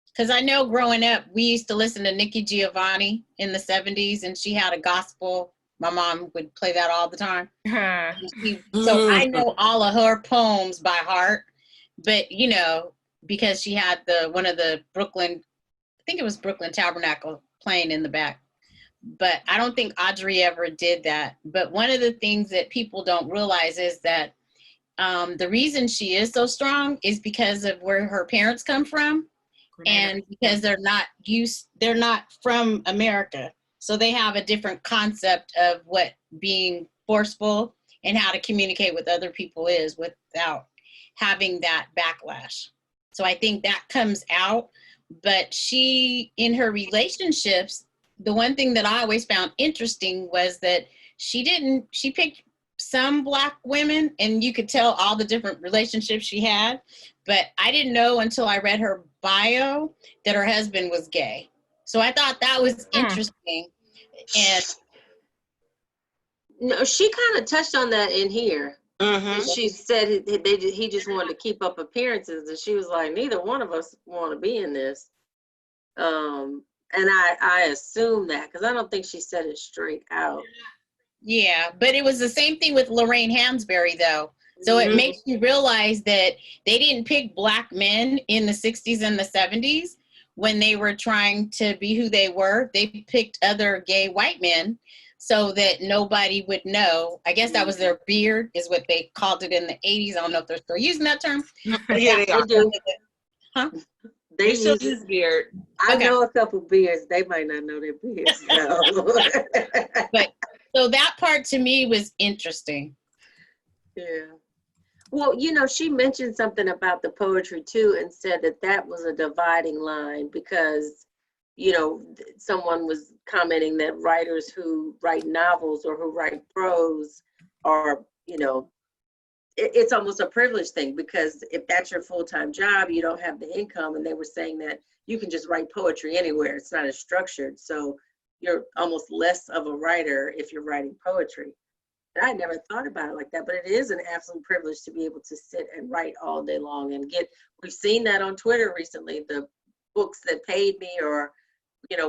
Because I know growing up, we used to listen to Nikki Giovanni in the 70s, and she had a gospel. My mom would play that all the time. So I know all of her poems by heart. But, you know, because she had one of the Brooklyn, I think it was Brooklyn Tabernacle playing in the back. But I don't think Audre ever did that. But one of the things that people don't realize is that the reason she is so strong is because of where her parents come from. And because they're not from America. So they have a different concept of what being forceful and how to communicate with other people is without having that backlash. So I think that comes out. But she, in her relationships, the one thing that I always found interesting was that she picked some Black women, and you could tell all the different relationships she had. But I didn't know until I read her bio that her husband was gay. So I thought that was interesting. And no, she kind of touched on that in here. She said he just wanted to keep up appearances, and she was like, neither one of us want to be in this. And I assume that, because I don't think she said it straight out. Yeah, but it was the same thing with Lorraine Hansberry, though. So it makes you realize that they didn't pick Black men in the 60s and the 70s when they were trying to be who they were. They picked other gay white men so that nobody would know. I guess that was their beard, is what they called it in the 80s. I don't know if they're still using that term. Yeah, they do. Huh? They still use beard. I know a couple beards. They might not know their beards. No. But so that part to me was interesting. Yeah. Well, she mentioned something about the poetry too, and said that was a dividing line because, someone was commenting that writers who write novels or who write prose are, it's almost a privilege thing, because if that's your full-time job, you don't have the income. And they were saying that you can just write poetry anywhere. It's not as structured. So you're almost less of a writer if you're writing poetry. And I never thought about it like that, but it is an absolute privilege to be able to sit and write all day long and we've seen that on Twitter recently, the books that paid me, or,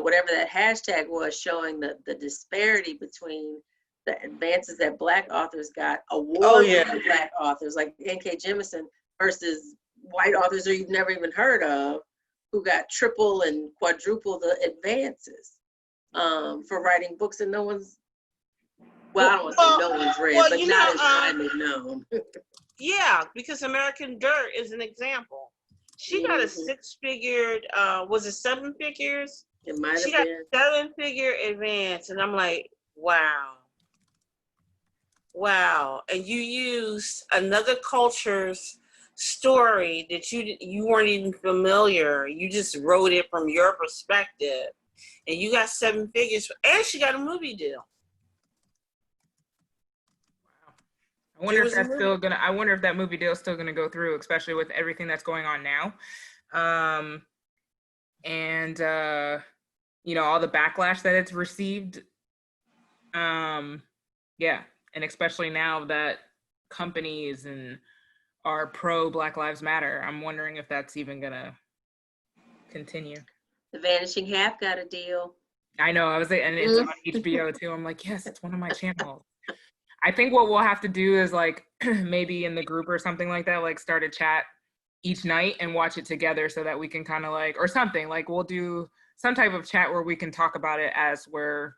whatever that hashtag was, showing the disparity between the advances that Black authors got, award-winning Black authors like N.K. Jemisin, versus white authors who you've never even heard of, who got triple and quadruple the advances for writing books, and no one's, I don't want to say no one's read, but not as widely known. Yeah, because American Dirt is an example. She got a 6-figure, was it 7 figures? It might have been. She got a 7-figure advance, and I'm like, wow. And you used another culture's story that you weren't even familiar. You just wrote it from your perspective, and you got 7 figures, and she got a movie deal. I wonder if that's still gonna. I wonder if that movie deal is still gonna go through, especially with everything that's going on now, and all the backlash that it's received. Yeah, and especially now that companies are pro Black Lives Matter, I'm wondering if that's even gonna continue. The Vanishing Half got a deal. I know. And it's on HBO too. I'm like, yes, it's one of my channels. I think what we'll have to do is like maybe in the group or something like that, like start a chat each night and watch it together so that we can kind of like, or something like we'll do some type of chat where we can talk about it as we're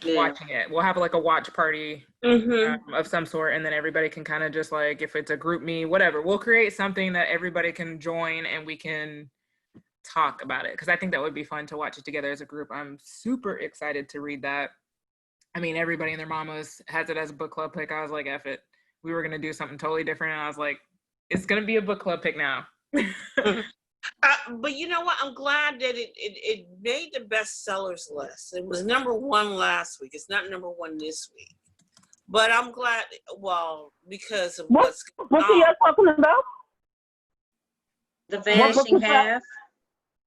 watching it. We'll have like a watch party of some sort, and then everybody can kind of just like, if it's a group me, whatever, we'll create something that everybody can join and we can talk about it. Cause I think that would be fun to watch it together as a group. I'm super excited to read that. I mean, everybody and their mamas has it as a book club pick. I was like, F it. We were going to do something totally different. And I was like, it's going to be a book club pick now. But you know what? I'm glad that it made the bestsellers list. It was #1 last week. It's not #1 this week. But I'm glad, because of what's going on. What are you talking about? The Vanishing Half.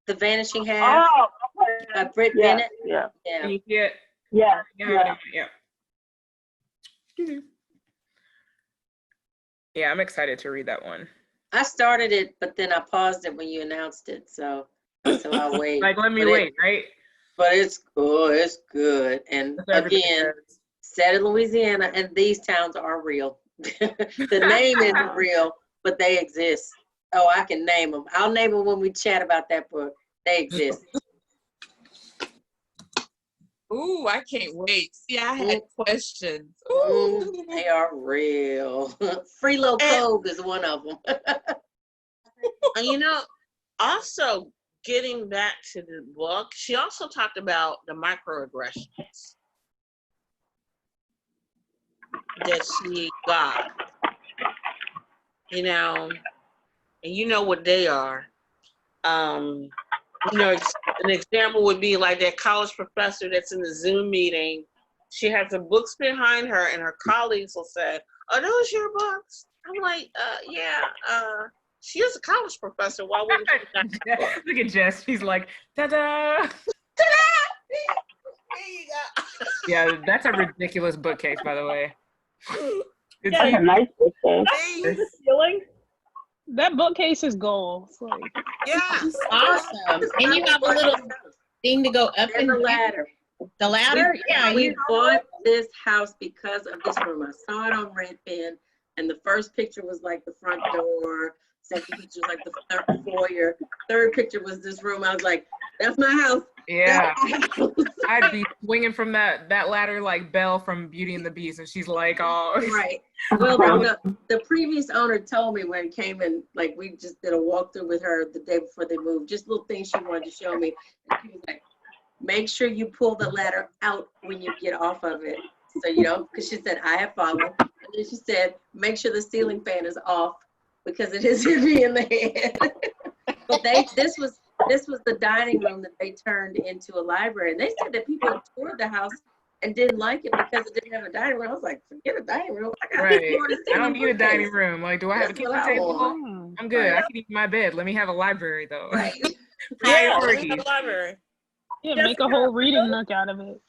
The Vanishing Half. Oh, by Britt Bennett. Yeah. Can you see it? Yeah. Yeah, I'm excited to read that one. I started it, but then I paused it when you announced it, so I'll wait. Like, let me wait, right? But it's cool. It's good. And again, set in Louisiana, and these towns are real. The name isn't real, but they exist. Oh, I can name them. I'll name them when we chat about that book. They exist. Ooh, I can't wait. See, I had questions. Ooh. They are real. Freelo Cove is one of them. And also getting back to the book, she also talked about the microaggressions that she got. And you know what they are. An example would be like that college professor that's in the Zoom meeting. She has some books behind her, and her colleagues will say, "Are those your books?" I'm like, yeah. She is a college professor. Why wouldn't she? Look at Jess. She's like, ta-da! Ta-da! There you go. Yeah, that's a ridiculous bookcase, by the way. That's a nice bookcase. That bookcase is gold. Like, yeah, awesome. And you have a little thing to go up and the ladder. The ladder? We bought this house because of this room. I saw it on Redfin, and the first picture was like the front door. Second picture was like the third foyer. Third picture was this room. I was like, that's my house. Yeah. I'd be swinging from that ladder like Belle from Beauty and the Beast, and she's like, oh. Right. Well, the previous owner told me when it came in, like we just did a walkthrough with her the day before they moved, just little things she wanted to show me. And she was like, make sure you pull the ladder out when you get off of it So, because she said, I have fallen. And then she said, make sure the ceiling fan is off because it is hitting me in the head. But this was the dining room that they turned into a library. And they said that people toured the house and didn't like it because it didn't have a dining room. I was like, forget a dining room. Right. I don't need a dining room. Like, do I have a kitchen table? I'm good. Right. I can eat in my bed. Let me have a library, though. Right. Yeah, let me have a library. Yeah, make a whole reading nook out of it.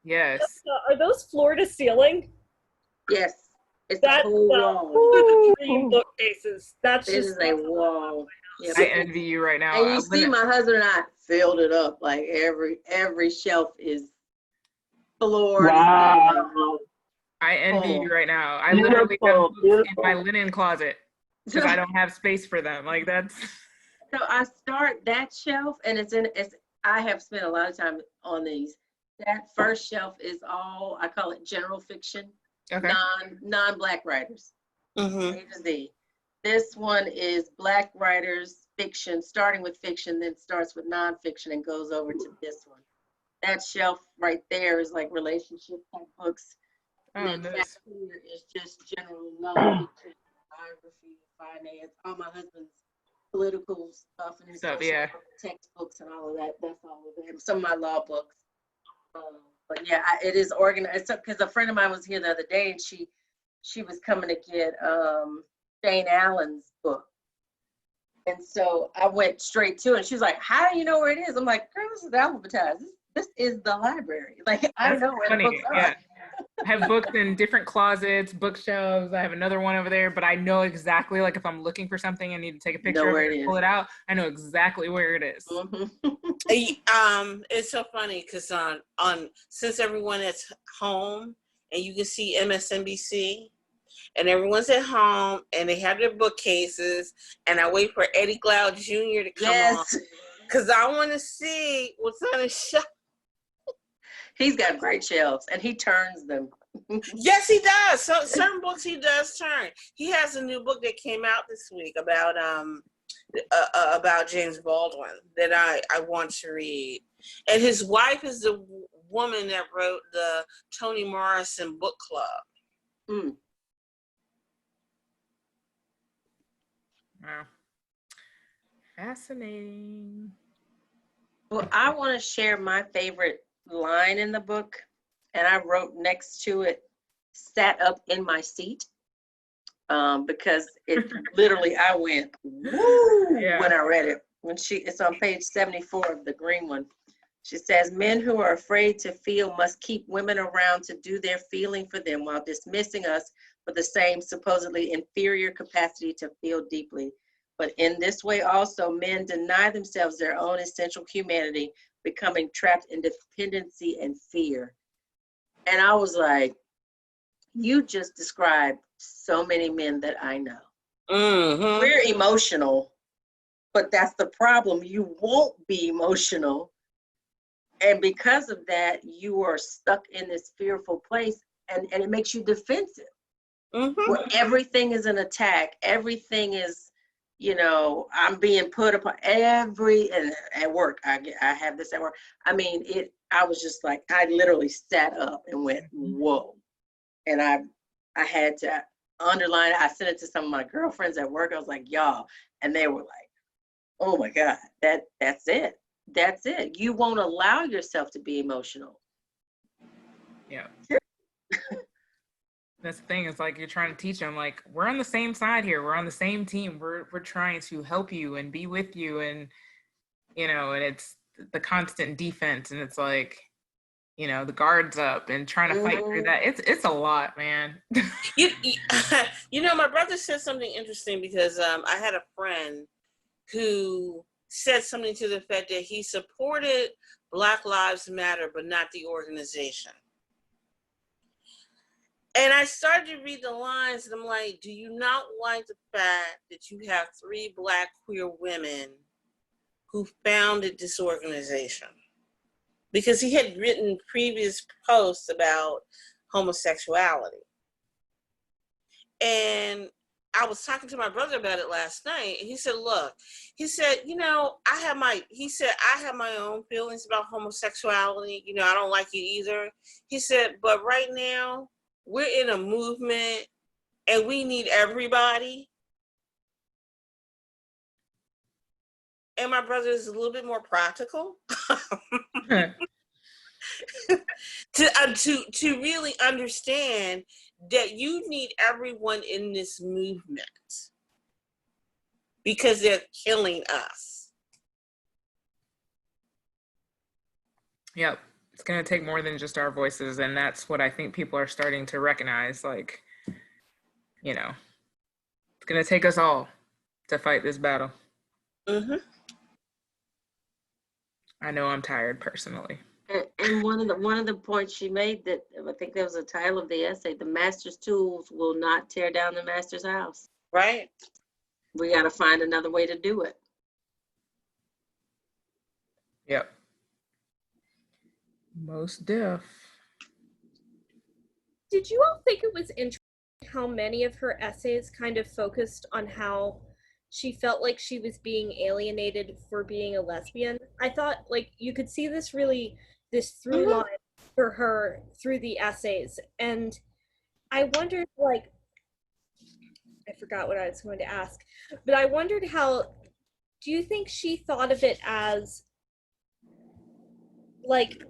Yes. Are those floor to ceiling? Yes. It's a whole wall. Three bookcases. That's it is a wall. Yep. I envy you right now. And you see my husband and I filled it up. Like every shelf is floored. Wow. I envy you right now. I literally have books in my linen closet because I don't have space for them. Like that's. So I start that shelf, and I have spent a lot of time on these. That first shelf is all, I call it general fiction, okay. non-Black writers, mm-hmm. A to Z. This one is Black writers, fiction, starting with fiction, then starts with nonfiction and goes over to this one. That shelf right there is like relationship type books. Oh, and then nice. back here is just general nonfiction, biography, finance, all my husband's political stuff and his textbooks and all of that. That's all of it. Some of my law books. But yeah, it is organized. Because a friend of mine was here the other day, and she was coming to get Jane Allen's book, and so I went straight to it. And she was like, "How do you know where it is?" I'm like, "Girl, this is alphabetized. This is the library. Like I know where the books are." Yeah. I have books in different closets, bookshelves. I have another one over there, but I know exactly, like if I'm looking for something and need to take a picture of it, pull it out, I know exactly where it is. Mm-hmm. It's so funny because on since everyone is home and you can see MSNBC and everyone's at home and they have their bookcases, and I wait for Eddie Glaude Jr. to come on because I want to see what's on his shelf. He's got great shelves, and he turns them. Yes, he does. So certain books he does turn. He has a new book that came out this week about James Baldwin that I want to read. And his wife is the woman that wrote the Toni Morrison book club. Mm. Wow. Fascinating. Well, I want to share my favorite line in the book, and I wrote next to it, "Sat up in my seat," because it literally, I went woo when I read it. It's on page 74 of the green one. She says, "Men who are afraid to feel must keep women around to do their feeling for them while dismissing us with the same supposedly inferior capacity to feel deeply. But in this way also, men deny themselves their own essential humanity, becoming trapped in dependency and fear." And I was like, you just described so many men that I know. Mm-hmm. We're emotional, but that's the problem. You won't be emotional. And because of that, you are stuck in this fearful place, and it makes you defensive. Mm-hmm. Where everything is an attack. Everything is, I'm being put upon and at work, I have this at work. I mean, I was just like, I literally sat up and went, whoa. And I had to underline it. I sent it to some of my girlfriends at work. I was like, y'all. And they were like, oh my God, that's it. That's it. You won't allow yourself to be emotional. Yeah. That's the thing. It's like you're trying to teach them, like, we're on the same side here. We're on the same team. We're trying to help you and be with you. And, and it's the constant defense. And it's like, the guard's up and trying to fight through that. It's a lot, man. My brother said something interesting because I had a friend who said something to the effect that he supported Black Lives Matter, but not the organization. And I started to read the lines, and I'm like, do you not like the fact that you have 3 Black queer women who founded this organization? Because he had written previous posts about homosexuality. And I I was talking to my brother about it last night, and he said, look, he said, you know, I have my own feelings about homosexuality. You know, I don't like it either. He said, but right now we're in a movement and we need everybody. And my brother is a little bit more practical. to really understand that you need everyone in this movement because they're killing us. Yep. It's going to take more than just our voices. And that's what I think people are starting to recognize. Like, you know, it's going to take us all to fight this battle. Mm-hmm. I know I'm tired personally. And one of the points she made, that I think that was the title of the essay, the master's tools will not tear down the master's house. Right. We got to find another way to do it. Yep. Most deaf. Did you all think it was interesting how many of her essays kind of focused on how she felt like she was being alienated for being a lesbian? I thought, like, you could see this through line for her through the essays. And I wondered, like, I forgot what I was going to ask, but I wondered do you think she thought of it as, like,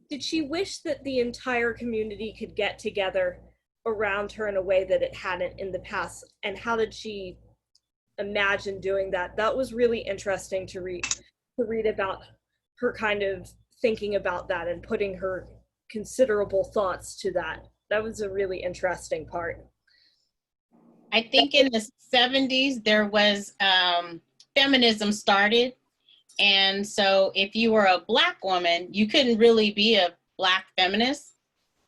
did she wish that the entire community could get together around her in a way that it hadn't in the past? And how did she imagine doing that? That was really interesting to read about her kind of thinking about that and putting her considerable thoughts to that. That was a really interesting part. I think in the 70s there was feminism started. And so if you were a Black woman, you couldn't really be a Black feminist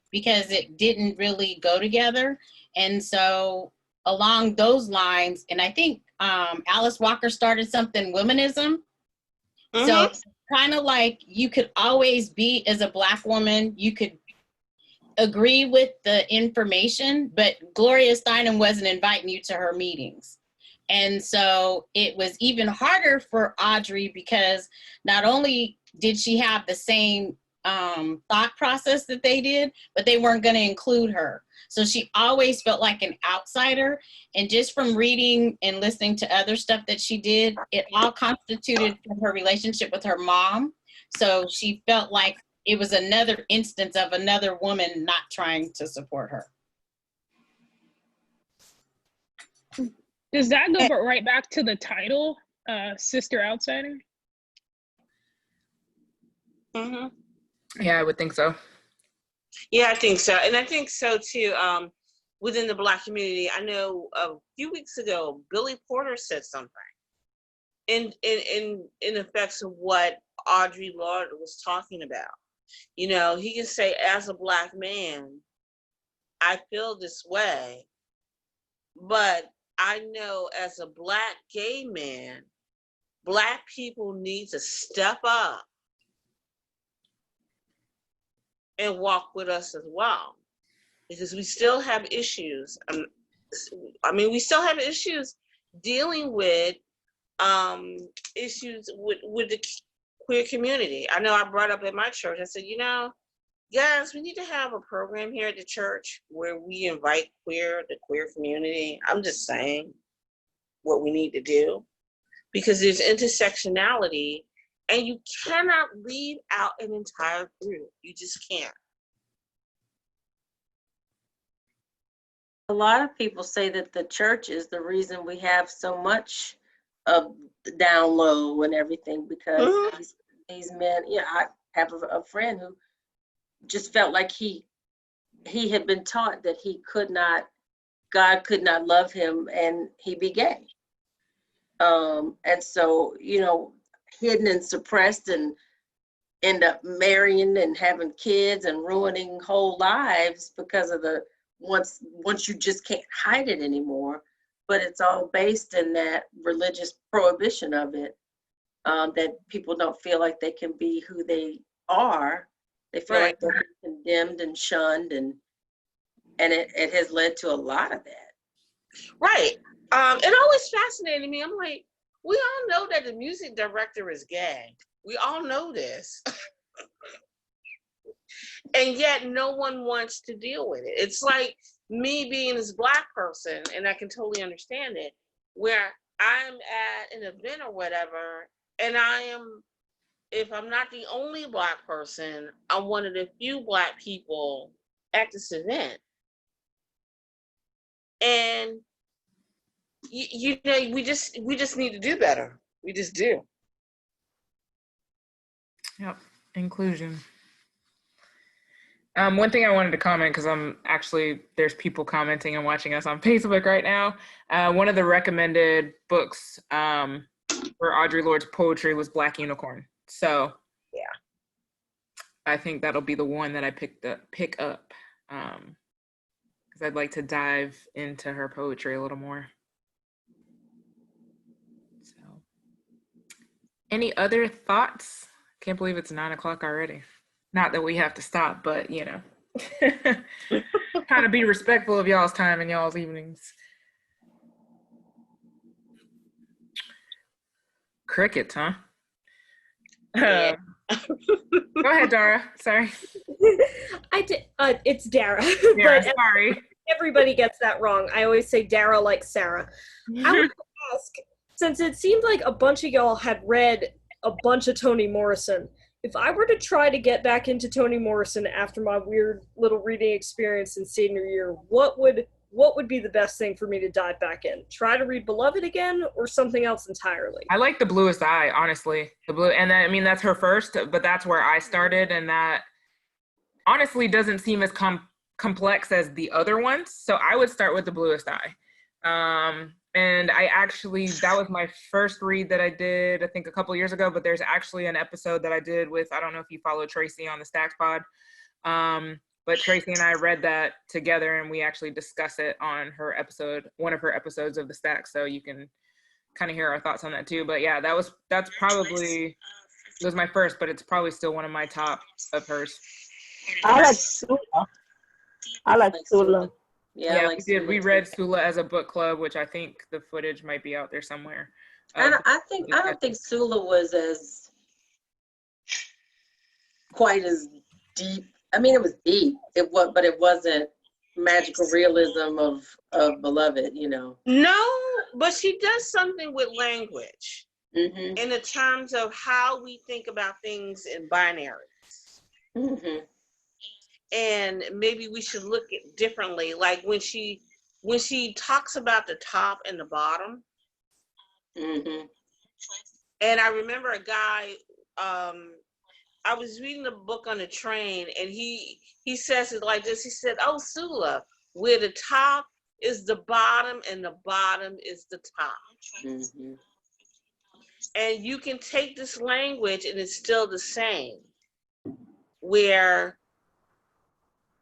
because it didn't really go together. And so along those lines, and I think Alice Walker started something, womanism. Mm-hmm. So kind of like you could always be, as a Black woman, you could agree with the information, but Gloria Steinem wasn't inviting you to her meetings. And so it was even harder for Audre because not only did she have the same thought process that they did, but they weren't going to include her. So she always felt like an outsider. And just from reading and listening to other stuff that she did, it all constituted from her relationship with her mom. So she felt like it was another instance of another woman not trying to support her. Does that go right back to the title, Sister Outsider? Mm-hmm. Yeah, I would think so. Yeah, I think so. And I think so too, within the Black community. I know a few weeks ago, Billy Porter said something in effects of what Audre Lorde was talking about. You know, he can say, as a Black man, I feel this way, but I know as a Black gay man, Black people need to step up and walk with us as well, because we still have issues. We still have issues dealing with issues with the queer community. I know I brought up at my church, I said, you know, guys, we need to have a program here at the church where we invite the queer community. I'm just saying what we need to do, because there's intersectionality and you cannot leave out an entire group. You just can't. A lot of people say that the church is the reason we have so much of the down low and everything, because these men, I have a friend who just felt like he had been taught that God could not love him, and he be gay. And so, hidden and suppressed, and end up marrying and having kids and ruining whole lives because of once you just can't hide it anymore. But it's all based in that religious prohibition of it, that people don't feel like they can be who they are. They feel like they're condemned and shunned, and it has led to a lot of that. Right. It always fascinated me. I'm like, we all know that the music director is gay. We all know this. And yet no one wants to deal with it. It's like me being this Black person, and I can totally understand it, where I'm at an event or whatever, and if I'm not the only Black person, I'm one of the few Black people at this event. And you know, we just need to do better. We just do. Yep, inclusion. One thing I wanted to comment, because there's people commenting and watching us on Facebook right now. One of the recommended books for Audre Lorde's poetry was Black Unicorn. So yeah, I think that'll be the one that I pick up, because I'd like to dive into her poetry a little more. So, any other thoughts? Can't believe it's 9:00 already. Not that we have to stop, but you know, kind of be respectful of y'all's time and y'all's evenings. Crickets, huh? Yeah. Go ahead, Dara. Sorry. It's Dara. Yeah, but sorry. Everybody gets that wrong. I always say Dara like Sarah. I would ask, since it seemed like a bunch of y'all had read a bunch of Toni Morrison, if I were to try to get back into Toni Morrison after my weird little reading experience in senior year, what would be the best thing for me to dive back in? Try to read Beloved again, or something else entirely? I like The Bluest Eye, honestly. And I mean, that's her first, but that's where I started, and that honestly doesn't seem as complex as the other ones. So I would start with The Bluest Eye. And that was my first read that I did, I think a couple years ago, but there's actually an episode that I did with, I don't know if you follow Tracy on the Stacks Pod, but Tracy and I read that together, and we actually discuss it on one of her episodes of the Stacks. So you can kind of hear our thoughts on that too. But yeah, it was my first, but it's probably still one of my top of hers. I like Sula. Yeah, we read Sula as a book club, which I think the footage might be out there somewhere. I don't think Sula was quite as deep. I mean, it was deep. But it wasn't magical realism of Beloved, you know. No, but she does something with language, mm-hmm. in the terms of how we think about things in binaries. Mm-hmm. And maybe we should look at differently. Like when she talks about the top and the bottom. Mm-hmm. And I remember a guy, I was reading a book on the train, and he says it like this. He said, "Oh, Sula, where the top is the bottom and the bottom is the top." Mm-hmm. And you can take this language and it's still the same. Where,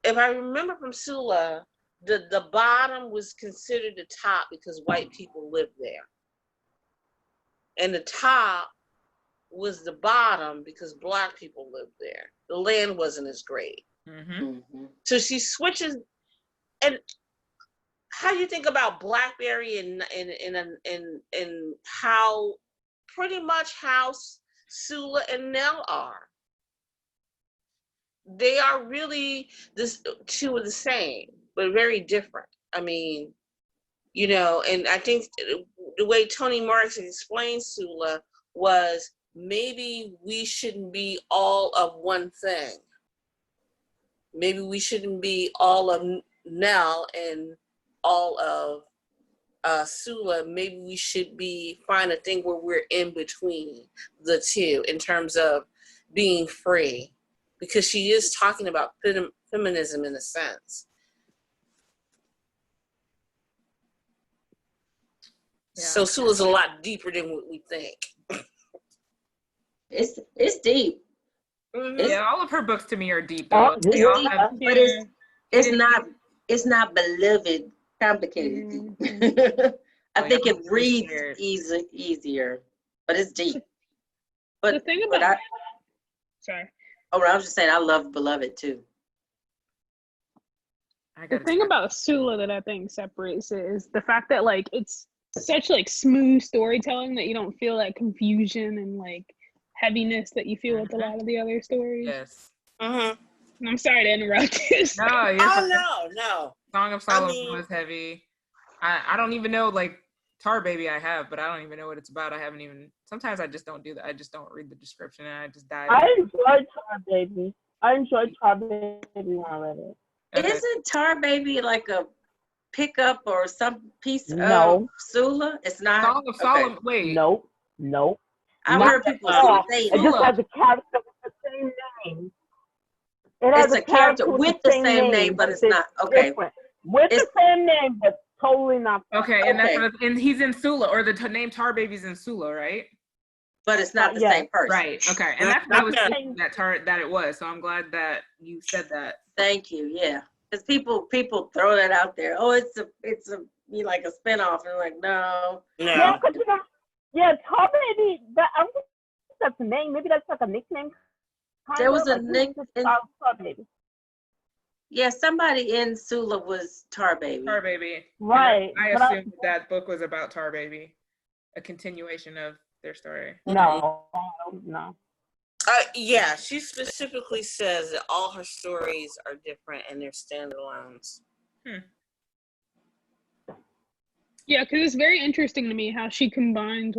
if I remember from Sula, the bottom was considered the top because white people lived there. And the top was the bottom because Black people lived there. The land wasn't as great. Mm-hmm. Mm-hmm. So she switches. And how do you think about Blackberry and how pretty much how Sula and Nell are? They are really two of the same, but very different. I mean, you know, and I think the way Toni Morrison explained Sula was, maybe we shouldn't be all of one thing. Maybe we shouldn't be all of Nell and all of Sula. Maybe we should find a thing where we're in between the two in terms of being free. Because she is talking about feminism in a sense. Yeah. So Sula's a lot deeper than what we think. It's deep. Mm-hmm. Yeah, all of her books to me are deep, though. But it's not Beloved complicated. Mm-hmm. I think it reads easier, but it's deep. But the thing about sorry. Oh, I was just saying, I love Beloved too. The thing about Sula that I think separates it is the fact that like it's such like smooth storytelling that you don't feel that confusion and like heaviness that you feel with a lot of the other stories. Yes. I'm sorry to interrupt you. No, no. Song of Solomon was heavy. I don't even know, like, Tar Baby I have, but I don't even know what it's about. I haven't even, sometimes I just don't do that. I just don't read the description and I just dive. I enjoyed Tar Baby. I enjoyed Tar Baby when I read it. Okay. Isn't Tar Baby like a pickup or some piece of Sula? It's not. Song of Solomon. Wait. Nope. I've heard people say it just has a character with the same name. It's a character with the same name, but it's not. Okay. Different. With the same name, but totally not. Okay, and and he's in Sula, or the name Tar Baby's in Sula, right? But it's not the same person. Right. Okay, and that's what I was thinking that it was. So I'm glad that you said that. Thank you. Yeah, because people throw that out there. Oh, it's like a spinoff, and I'm like, no. Yeah, because Tar Baby. I don't think that's a name. Maybe that's like a nickname. There was a nickname. Tar Baby. Yeah, somebody in Sula was Tar Baby. Tar Baby. Right. I assumed that book was about Tar Baby, a continuation of their story. No. Yeah, she specifically says that all her stories are different and they're standalones. Yeah, because it's very interesting to me how she combines,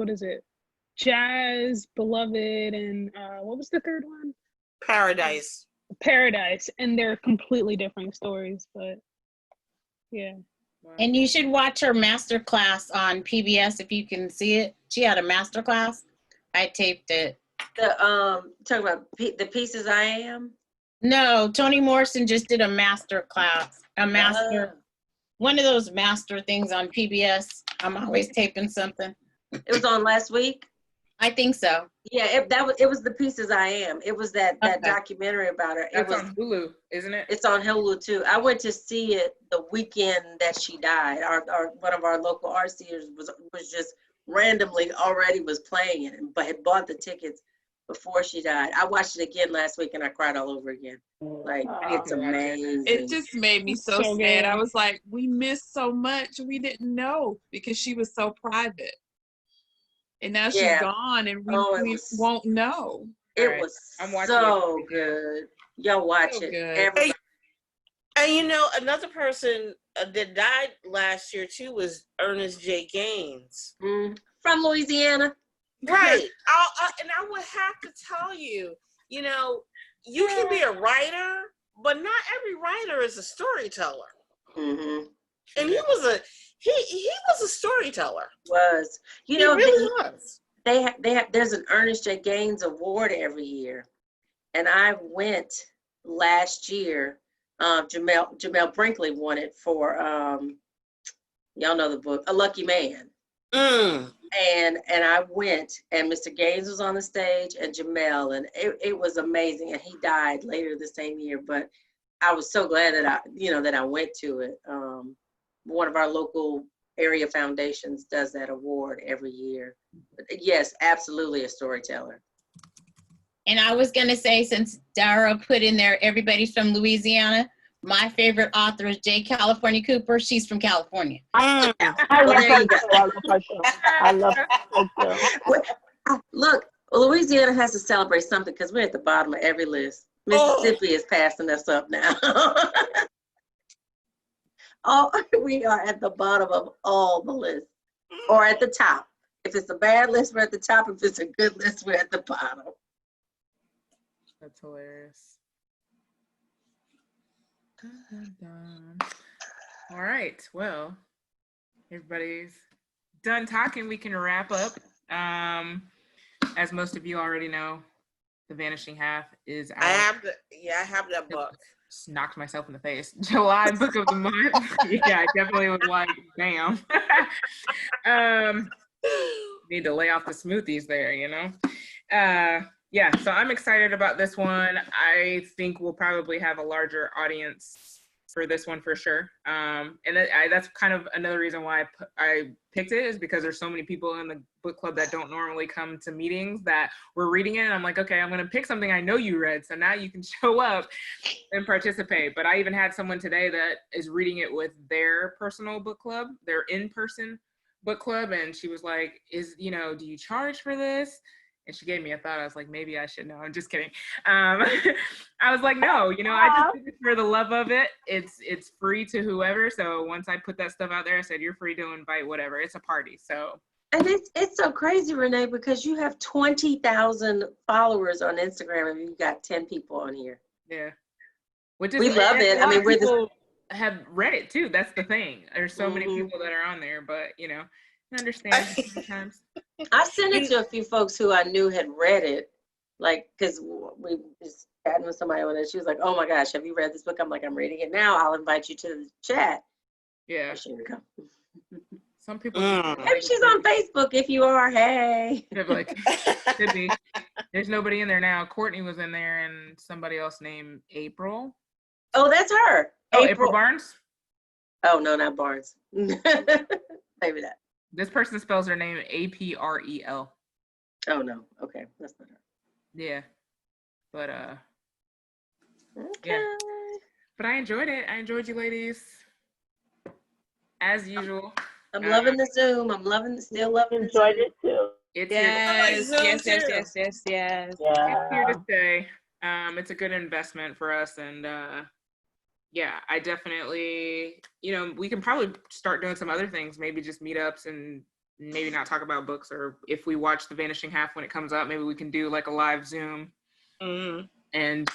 Jazz, Beloved, and what was the third one? Paradise, and they're completely different stories, but yeah. And you should watch her master class on PBS if you can see it. She had a master class. I taped it. Talking about the Pieces I Am? No, Toni Morrison just did a master class. One of those master things on PBS. I'm always taping something. It was on last week? I think so. Yeah, it was the Pieces I Am. It was that documentary about her. That's on Hulu, isn't it? It's on Hulu too. I went to see it the weekend that she died. Our one of our local art theaters was just randomly already was playing it, but had bought the tickets before she died. I watched it again last week and I cried all over again. Like, it's amazing. It just made me so sad. Good. I was like, we missed so much. We didn't know because she was so private. And now she's gone and we won't know. It was so good. Y'all watch it. And another person that died last year too was Ernest J. Gaines. From Louisiana. Right. And I would have to tell you, you can be a writer, but not every writer is a storyteller. And he was a storyteller. He really was. There's an Ernest J. Gaines Award every year, and I went last year. Jamel Brinkley won it for y'all know the book A Lucky Man. And I went, and Mr. Gaines was on the stage, and Jamel, and it was amazing. And he died later the same year, but I was so glad that I went to it. One of our local area foundations does that award every year. But yes, absolutely a storyteller. And I was going to say, since Dara put in there, everybody's from Louisiana, my favorite author is J. California Cooper. She's from California. I love her. Look, Louisiana has to celebrate something because we're at the bottom of every list. Mississippi is passing us up now. We are at the bottom of all the lists, or at the top. If it's a bad list, we're at the top. If it's a good list, we're at the bottom. That's hilarious. All right. Well, everybody's done talking. We can wrap up. As most of you already know, The Vanishing Half is out. I have that book. Just knocked myself in the face. July book of the month. Yeah, I definitely was like, damn. Need to lay off the smoothies there, Yeah, so I'm excited about this one. I think we'll probably have a larger audience for this one for sure. And that's kind of another reason why I picked it, is because there's so many people in the book club that don't normally come to meetings that were reading it. And I'm like, okay, I'm going to pick something I know you read. So now you can show up and participate. But I even had someone today that is reading it with their personal book club, their in-person book club. And she was like, do you charge for this? And she gave me a thought. I was like, maybe I should know. I'm just kidding. I was like, no, I just did it for the love of it. It's free to whoever. So once I put that stuff out there, I said, you're free to invite whatever. It's a party. So. And it's so crazy, Renee, because you have 20,000 followers on Instagram and you've got 10 people on here. Yeah. We love it. I mean, people have read it too. That's the thing. There's so many people that are on there, but I understand sometimes. I sent it to a few folks who I knew had read it, like, because we was chatting with somebody on it. She was like, oh my gosh, have you read this book? I'm like, I'm reading it now. I'll invite you to the chat. Yeah. She would come. Some people. Maybe she's on Facebook. If you are, hey. Could be. There's nobody in there now. Courtney was in there and somebody else named April. Oh, that's her. Oh, April Barnes? Oh, no, not Barnes. Maybe that. This person spells her name Aprel. Oh no. Okay, that's not her. Yeah. But okay. Yeah. But I enjoyed it. I enjoyed you ladies. As usual. I'm loving the Zoom. Still loving the Zoom. Enjoyed it too. It's yes. It's here to stay. It's a good investment for us, and yeah, I definitely, we can probably start doing some other things, maybe just meetups and maybe not talk about books, or if we watch The Vanishing Half when it comes out, maybe we can do like a live Zoom and,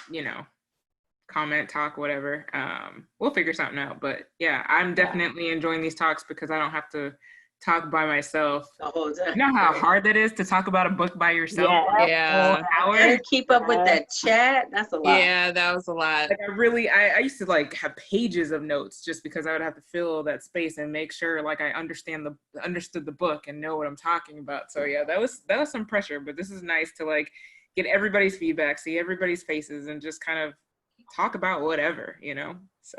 comment, talk, whatever. We'll figure something out, but yeah, I'm definitely enjoying these talks because I don't have to talk by myself. You know how hard that is to talk about a book by yourself? Yeah. And keep up with that chat. That's a lot. Yeah, that was a lot. Like I used to like have pages of notes just because I would have to fill that space and make sure like I understood the book and know what I'm talking about. So yeah, that was some pressure, but this is nice to like get everybody's feedback, see everybody's faces, and just kind of talk about whatever, So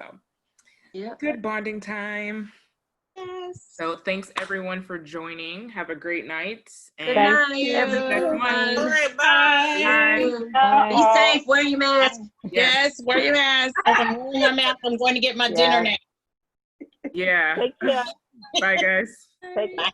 yeah, good bonding time. Yes. So thanks everyone for joining. Have a great night. And good night, everyone. All right, bye. Bye. Be safe. Wear your mask. Yes, wear your mask. I'm wearing my mask. I'm going to get my dinner now. Yeah. Take care. Bye, guys. Take care.